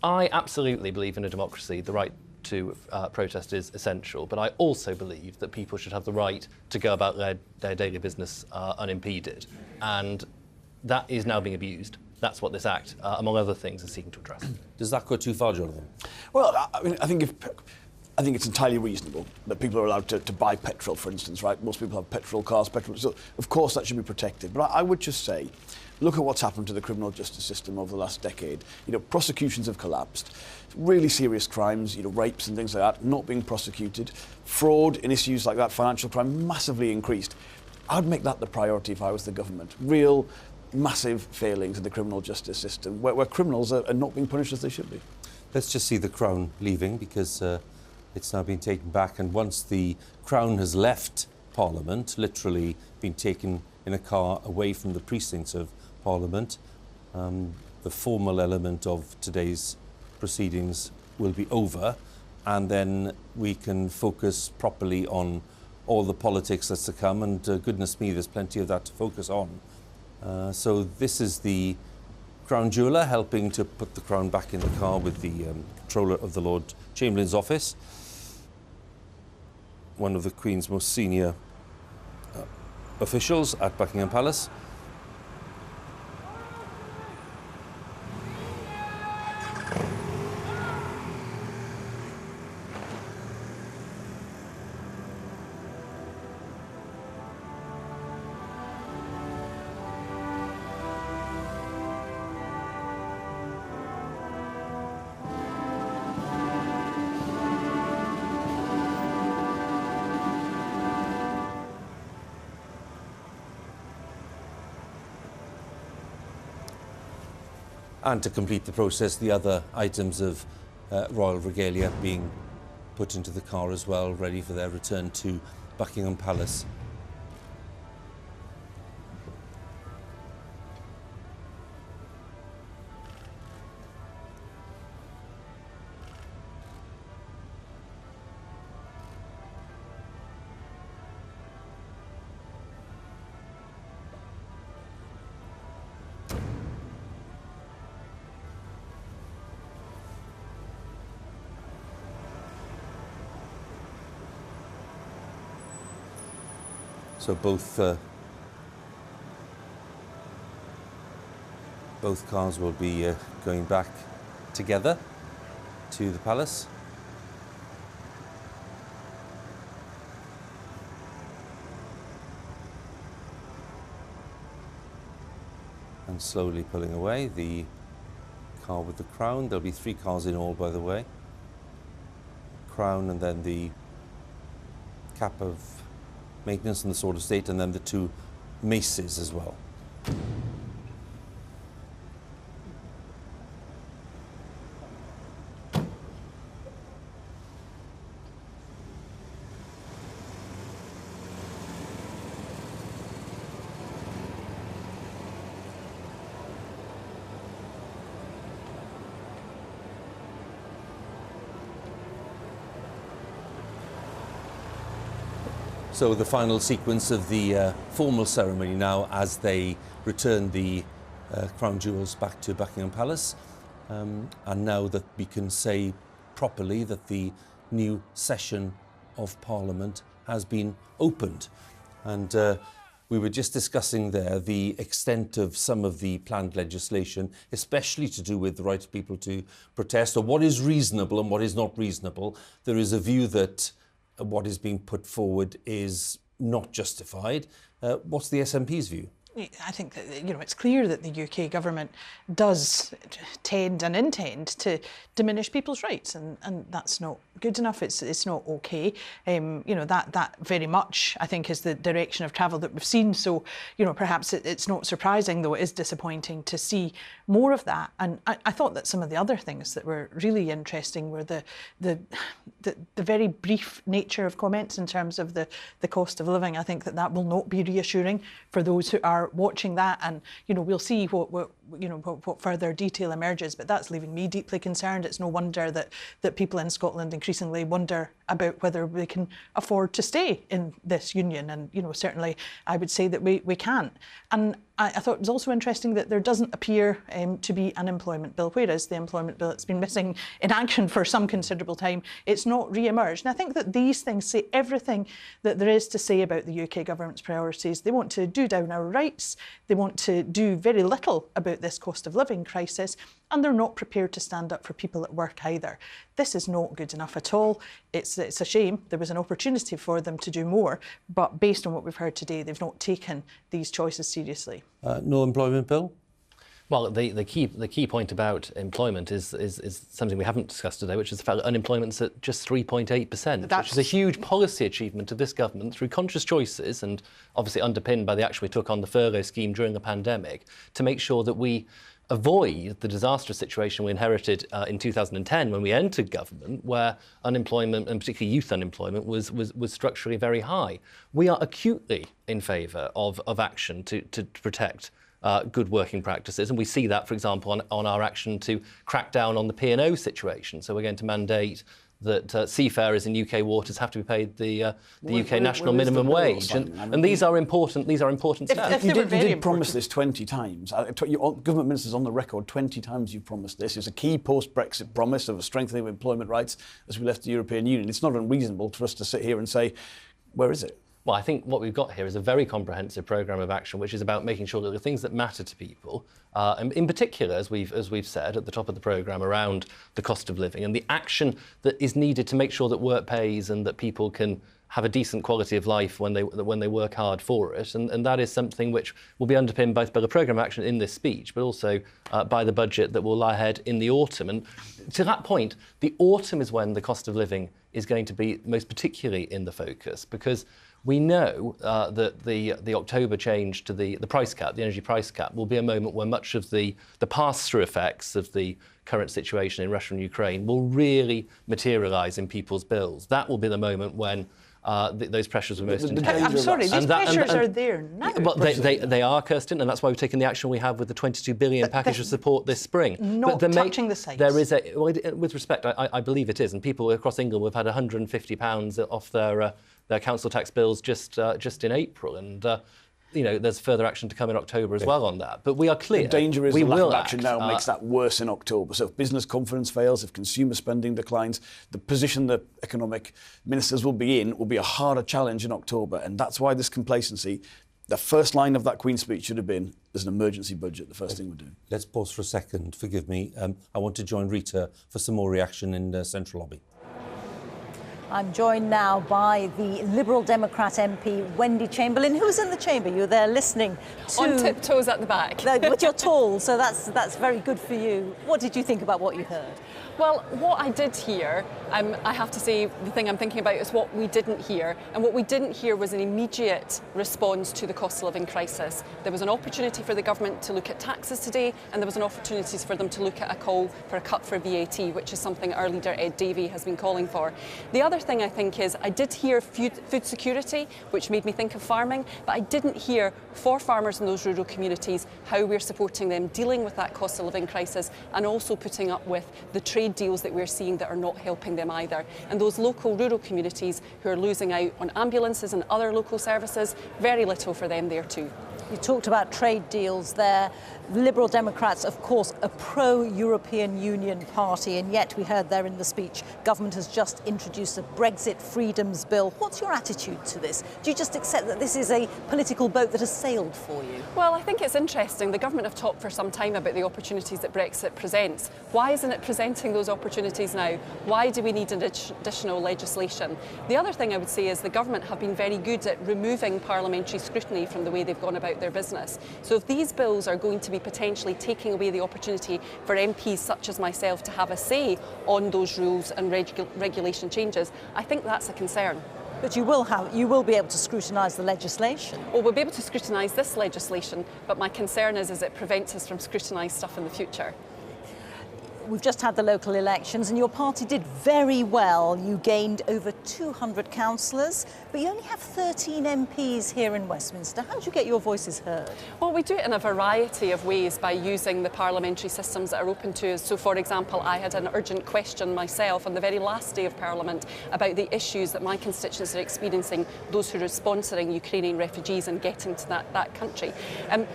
I absolutely believe in a democracy. The right to protest is essential, but I also believe that people should have the right to go about their daily business unimpeded. And that is now being abused. That's what this Act, among other things, is seeking to address. Does that go too far, Jonathan? Well, I mean, I think it's entirely reasonable that people are allowed to buy petrol, for instance, right? Most people have petrol cars, so of course that should be protected. But I would just say, look at what's happened to the criminal justice system over the last decade. You know, prosecutions have collapsed. Really serious crimes, you know, rapes and things like that, not being prosecuted. Fraud in issues like that, financial crime, massively increased. I'd make that the priority if I was the government. Real massive failings in the criminal justice system, where criminals are not being punished as they should be. Let's just see the Crown leaving, because It's now been taken back, and once the Crown has left Parliament, literally been taken in a car away from the precincts of Parliament, the formal element of today's proceedings will be over, and then we can focus properly on all the politics that's to come, and goodness me, there's plenty of that to focus on. So this is the Crown Jeweller helping to put the crown back in the car with the Controller of the Lord Chamberlain's office, one of the Queen's most senior officials at Buckingham Palace. And to complete the process, the other items of royal regalia being put into the car as well, ready for their return to Buckingham Palace. So both cars will be going back together to the palace. And slowly pulling away, the car with the crown. There'll be 3 cars in all, by the way. Crown, and then the cap of maintenance and the sword of state, and then the 2 maces as well. So the final sequence of the formal ceremony now, as they return the crown jewels back to Buckingham Palace, and now that we can say properly that the new session of Parliament has been opened. And we were just discussing there the extent of some of the planned legislation, especially to do with the right of people to protest, or what is reasonable and what is not reasonable. There is a view that what is being put forward is not justified. What's the SNP's view? I think that, it's clear that the UK government does tend and intend to diminish people's rights, and that's not good enough. It's not okay. That very much, I think, is the direction of travel that we've seen. So, perhaps it's not surprising, though it is disappointing to see more of that. And I thought that some of the other things that were really interesting were the very brief nature of comments in terms of the cost of living. I think that will not be reassuring for those who are watching that, and we'll see what further detail emerges, but that's leaving me deeply concerned. It's no wonder that people in Scotland increasingly wonder about whether we can afford to stay in this union, and certainly I would say that we can't. And I thought it was also interesting that there doesn't appear to be an employment bill, whereas the employment bill that's been missing in action for some considerable time, it's not re-emerged. And I think that these things say everything that there is to say about the UK government's priorities. They want to do down our rights, they want to do very little about this cost of living crisis, and they're not prepared to stand up for people at work either. This is not good enough at all. It's a shame. There was an opportunity for them to do more, but based on what we've heard today, they've not taken these choices seriously. No employment bill? Well, the key point about employment is something we haven't discussed today, which is the fact that unemployment's at just 3.8%, which is a huge policy achievement of this government through conscious choices, and obviously underpinned by the action we took on the furlough scheme during the pandemic, to make sure that we avoid the disastrous situation we inherited in 2010 when we entered government, where unemployment, and particularly youth unemployment, was structurally very high. We are acutely in favour of action to protect good working practices, and we see that, for example, on our action to crack down on the P&O situation. So we're going to mandate that seafarers in UK waters have to be paid the UK national minimum wage, and these are important. These are important steps. You did promise this 20 times. Government ministers on the record 20 times you've promised this. It's a key post-Brexit promise of a strengthening of employment rights as we left the European Union. It's not unreasonable for us to sit here and say, where is it? Well, I think what we've got here is a very comprehensive programme of action, which is about making sure that the things that matter to people, and in particular, as we've said at the top of the programme, around the cost of living and the action that is needed to make sure that work pays and that people can have a decent quality of life when they work hard for it, and that is something which will be underpinned both by the programme of action in this speech, but also by the budget that will lie ahead in the autumn. And to that point, the autumn is when the cost of living is going to be most particularly in the focus, because we know that the October change to the price cap, the energy price cap, will be a moment where much of the pass-through effects of the current situation in Russia and Ukraine will really materialise in people's bills. That will be the moment when those pressures are most intense. I'm sorry, these pressures are there now. But they are, Kirsten, and that's why we've taken the action we have with the 22 billion package of support this spring. Not touching the sites. There is with respect, I believe it is, and people across England have had £150 off their council tax bills just in April, and there's further action to come in October as well on that. But we are clear. The danger is we the lack will of action now makes that worse in October. So if business confidence fails, if consumer spending declines, the position the economic ministers will be in will be a harder challenge in October. And that's why this complacency, the first line of that Queen's speech should have been, there's an emergency budget, the first thing we're doing. Let's pause for a second. Forgive me. I want to join Rita for some more reaction in the Central Lobby. I'm joined now by the Liberal Democrat MP, Wendy Chamberlain. Who's in the chamber? You're there listening to... On tiptoes at the back. But you're tall, so that's very good for you. What did you think about what you heard? Well, what I did hear, I have to say, the thing I'm thinking about is what we didn't hear. And what we didn't hear was an immediate response to the cost of living crisis. There was an opportunity for the government to look at taxes today, and there was an opportunity for them to look at a call for a cut for VAT, which is something our leader Ed Davey has been calling for. The other thing I think is I did hear food security, which made me think of farming, but I didn't hear for farmers in those rural communities how we're supporting them dealing with that cost of living crisis, and also putting up with the trade deals that we're seeing that are not helping them either. And those local rural communities who are losing out on ambulances and other local services, very little for them there too. You talked about trade deals there. Liberal Democrats, of course, a pro-European Union party, and yet we heard there in the speech, government has just introduced a Brexit freedoms bill. What's your attitude to this? Do you just accept that this is a political boat that has sailed for you? Well, I think it's interesting. The government have talked for some time about the opportunities that Brexit presents. Why isn't it presenting those opportunities now? Why do we need additional legislation? The other thing I would say is the government have been very good at removing parliamentary scrutiny from the way they've gone about their business. So if these bills are going to be potentially taking away the opportunity for MPs such as myself to have a say on those rules and regulation changes, I think that's a concern. But you will be able to scrutinise the legislation. Well, we'll be able to scrutinise this legislation, but my concern is it prevents us from scrutinising stuff in the future. We've just had the local elections and your party did very well. You gained over 200 councillors, but you only have 13 MPs here in Westminster. How did you get your voices heard? Well, we do it in a variety of ways by using the parliamentary systems that are open to us. So, for example, I had an urgent question myself on the very last day of Parliament about the issues that my constituents are experiencing, those who are sponsoring Ukrainian refugees and getting to that country.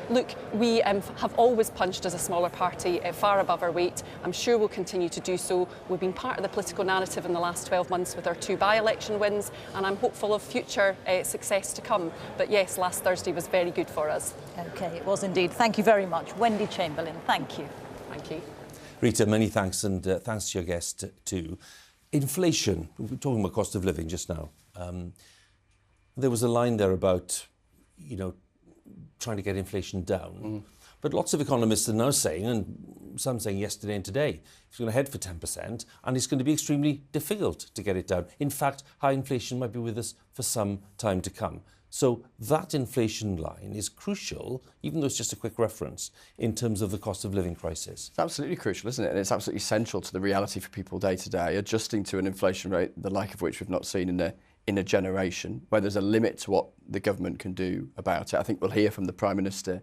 Look, we have always punched as a smaller party far above our weight. I'm sure we'll continue to do so. We've been part of the political narrative in the last 12 months with our 2 by-election wins, and I'm hopeful of future success to come. But yes, last Thursday was very good for us. OK, it was indeed. Thank you very much. Wendy Chamberlain, thank you. Thank you. Rita, many thanks, and thanks to your guest too. Inflation, we were talking about cost of living just now. There was a line there about, trying to get inflation down. But But lots of economists are now saying, and some saying yesterday and today, it's going to head for 10% and it's going to be extremely difficult to get it down. In fact, high inflation might be with us for some time to come. So that inflation line is crucial, even though it's just a quick reference, in terms of the cost of living crisis. It's absolutely crucial, isn't it? And it's absolutely central to the reality for people day to day, adjusting to an inflation rate the like of which we've not seen in a generation, where there's a limit to what the government can do about it. I think we'll hear from the Prime Minister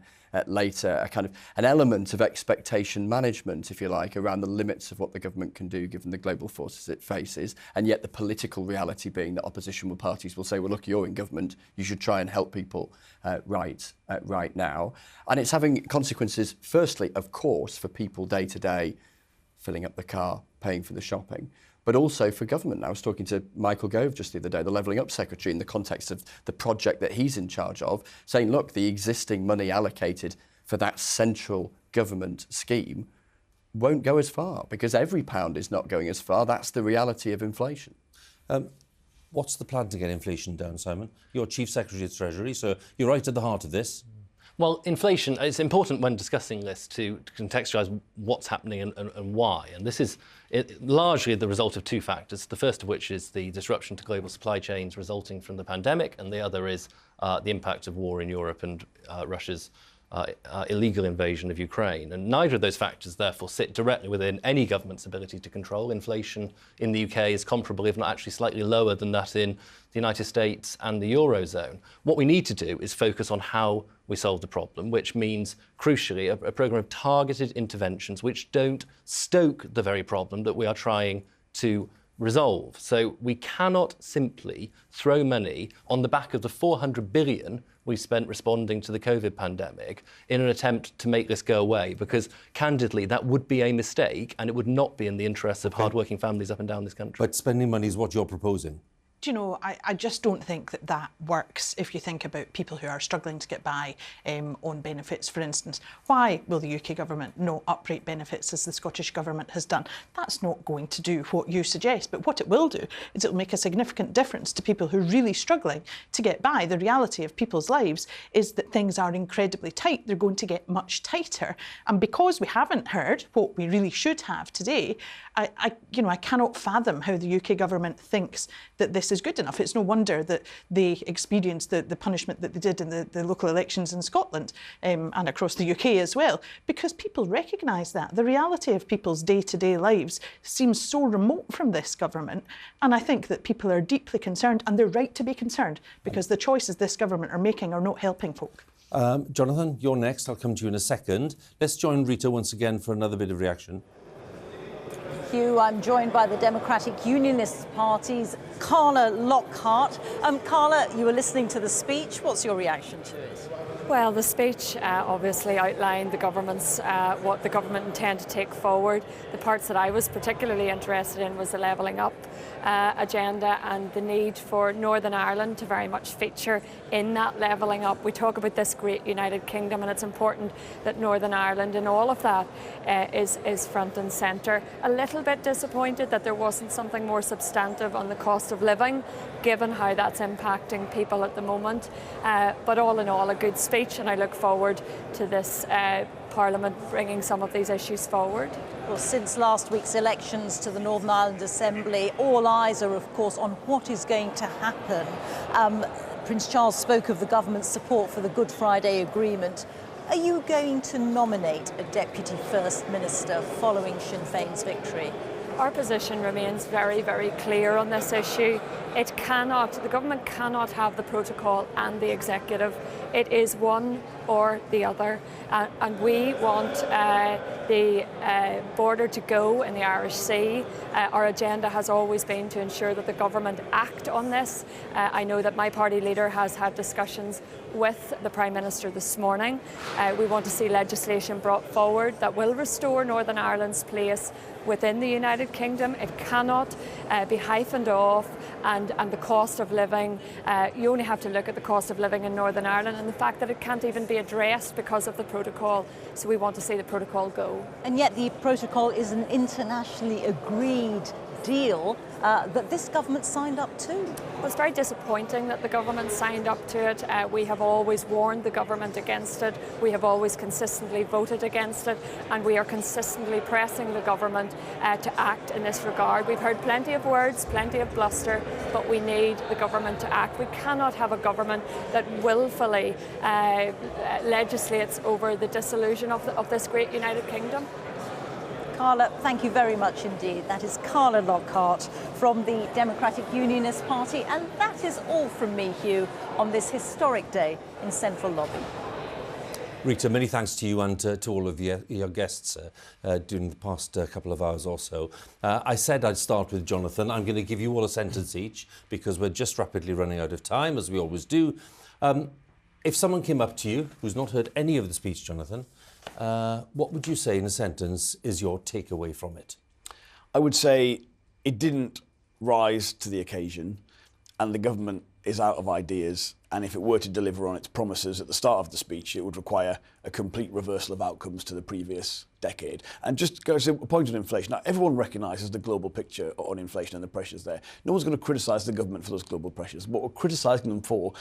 later a kind of an element of expectation management, if you like, around the limits of what the government can do given the global forces it faces, and yet the political reality being that opposition parties will say, well, look, you're in government, you should try and help people right now. And it's having consequences, firstly, of course, for people day to day, filling up the car, paying for the shopping, but also for government. I was talking to Michael Gove just the other day, the Levelling Up Secretary, in the context of the project that he's in charge of, saying, look, the existing money allocated for that central government scheme won't go as far because every pound is not going as far. That's the reality of inflation. What's the plan to get inflation down, Simon? You're Chief Secretary of Treasury, so you're right at the heart of this. Well, inflation, it's important when discussing this to contextualise what's happening and why. And this is largely the result of two factors, the first of which is the disruption to global supply chains resulting from the pandemic, and the other is the impact of war in Europe and Russia's illegal invasion of Ukraine. And neither of those factors, therefore, sit directly within any government's ability to control. Inflation in the UK is comparable, if not actually slightly lower than that in the United States and the Eurozone. What we need to do is focus on how we solve the problem, which means, crucially, a programme of targeted interventions which don't stoke the very problem that we are trying to resolve. So we cannot simply throw money on the back of the 400 billion we spent responding to the COVID pandemic in an attempt to make this go away, because candidly that would be a mistake and it would not be in the interests of hardworking families up and down this country. But spending money is what you're proposing. Do you know, I just don't think that works if you think about people who are struggling to get by on benefits, for instance. Why will the UK government not uprate benefits as the Scottish government has done? That's not going to do what you suggest, but what it will do is it will make a significant difference to people who are really struggling to get by. The reality of people's lives is that things are incredibly tight. They're going to get much tighter. And because we haven't heard what we really should have today, I cannot fathom how the UK government thinks that this is good enough. It's no wonder that they experienced the punishment that they did in the local elections in Scotland and across the UK as well, because people recognise that. The reality of people's day-to-day lives seems so remote from this government, and I think that people are deeply concerned, and they're right to be concerned, because the choices this government are making are not helping folk. Jonathan, you're next. I'll come to you in a second. Let's join Rita once again for another bit of reaction. Huw, I'm joined by the Democratic Unionist Party's Carla Lockhart. Carla, you were listening to the speech. What's your reaction to it? Well, the speech obviously outlined the government's what the government intend to take forward. The parts that I was particularly interested in was the levelling up agenda and the need for Northern Ireland to very much feature in that levelling up. We talk about this great United Kingdom, and it's important that Northern Ireland in all of that is front and centre. A little bit disappointed that there wasn't something more substantive on the cost of living, given how that's impacting people at the moment. But all in all, a good speech, and I look forward to this Parliament bringing some of these issues forward. Well, since last week's elections to the Northern Ireland Assembly, all eyes are, of course, on what is going to happen. Prince Charles spoke of the government's support for the Good Friday Agreement. Are you going to nominate a Deputy First Minister following Sinn Féin's victory? Our position remains very, very clear on this issue. The government cannot have the protocol and the executive. It is one or the other. And we want the border to go in the Irish Sea. Our agenda has always been to ensure that the government act on this. I know that my party leader has had discussions with the Prime Minister this morning. We want to see legislation brought forward that will restore Northern Ireland's place within the United Kingdom. It cannot be hyphened off, and the cost of living, you only have to look at the cost of living in Northern Ireland and the fact that it can't even be addressed because of the protocol. So we want to see the protocol go. And yet the protocol is an internationally agreed deal that this government signed up to. Well, it's very disappointing that the government signed up to it. We have always warned the government against it. We have always consistently voted against it, and we are consistently pressing the government to act in this regard. We've heard plenty of words, plenty of bluster, but we need the government to act. We cannot have a government that willfully legislates over the dissolution of this great United Kingdom. Carla, thank you very much indeed. That is Carla Lockhart from the Democratic Unionist Party, and that is all from me, Huw, on this historic day in Central Lobby. Rita, many thanks to you and to all of your guests during the past couple of hours or so. I said I'd start with Jonathan. I'm going to give you all a sentence each because we're just rapidly running out of time, as we always do. If someone came up to you who's not heard any of the speech, Jonathan, what would you say in a sentence is your takeaway from it? I would say it didn't rise to the occasion, and the government is out of ideas, and if it were to deliver on its promises at the start of the speech, it would require a complete reversal of outcomes to the previous decade. And just goes to a point on inflation. Now, everyone recognises the global picture on inflation and the pressures there. No one's going to criticise the government for those global pressures. What we're criticising them for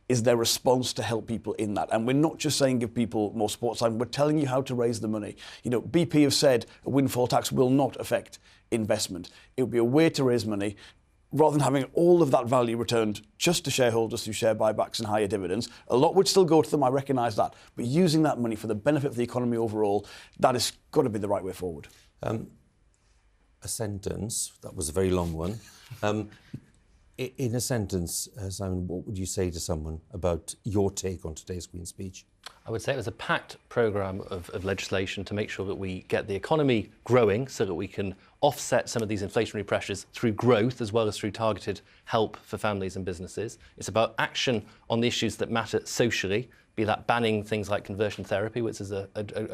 is their response to help people in that. And we're not just saying give people more support time, we're telling you how to raise the money. You know, BP have said a windfall tax will not affect investment. It will be a way to raise money, rather than having all of that value returned just to shareholders through share buybacks and higher dividends. A lot would still go to them, I recognise that, but using that money for the benefit of the economy overall, that has got to be the right way forward. A sentence, that was a very long one. In a sentence, Simon, what would you say to someone about your take on today's Queen's speech? I would say it was a packed programme of legislation to make sure that we get the economy growing so that we can offset some of these inflationary pressures through growth as well as through targeted help for families and businesses. It's about action on the issues that matter socially, be that banning things like conversion therapy, which is a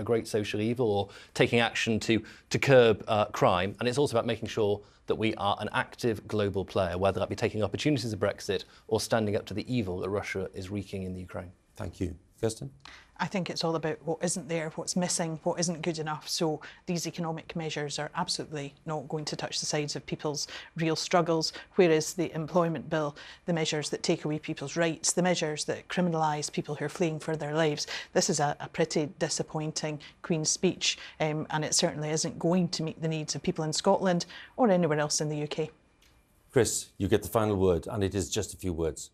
great social evil, or taking action to curb crime. And it's also about making sure that we are an active global player, whether that be taking opportunities of Brexit or standing up to the evil that Russia is wreaking in the Ukraine. Thank you. Kirsten? I think it's all about what isn't there, what's missing, what isn't good enough. So these economic measures are absolutely not going to touch the sides of people's real struggles, whereas the employment bill, the measures that take away people's rights, the measures that criminalise people who are fleeing for their lives, this is a pretty disappointing Queen's speech, and it certainly isn't going to meet the needs of people in Scotland or anywhere else in the UK. Chris, you get the final word, and it is just a few words.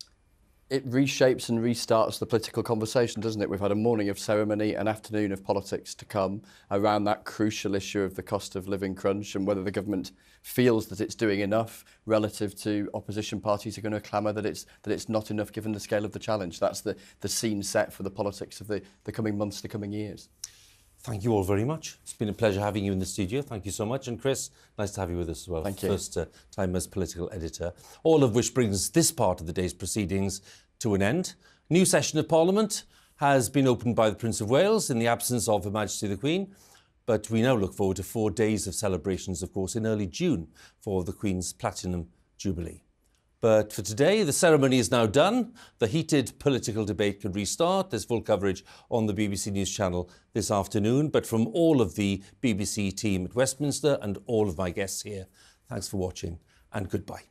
It reshapes and restarts the political conversation, doesn't it? We've had a morning of ceremony, an afternoon of politics to come around that crucial issue of the cost of living crunch and whether the government feels that it's doing enough relative to opposition parties who are going to clamour that it's not enough given the scale of the challenge. That's the scene set for the politics of the coming months, the coming years. Thank you all very much. It's been a pleasure having you in the studio. Thank you so much. And Chris, nice to have you with us as well. Thank you. First time as political editor. All of which brings this part of the day's proceedings to an end. New session of Parliament has been opened by the Prince of Wales in the absence of Her Majesty the Queen. But we now look forward to 4 days of celebrations, of course, in early June for the Queen's Platinum Jubilee. But for today, the ceremony is now done. The heated political debate can restart. There's full coverage on the BBC News channel this afternoon. But from all of the BBC team at Westminster and all of my guests here, thanks for watching and goodbye.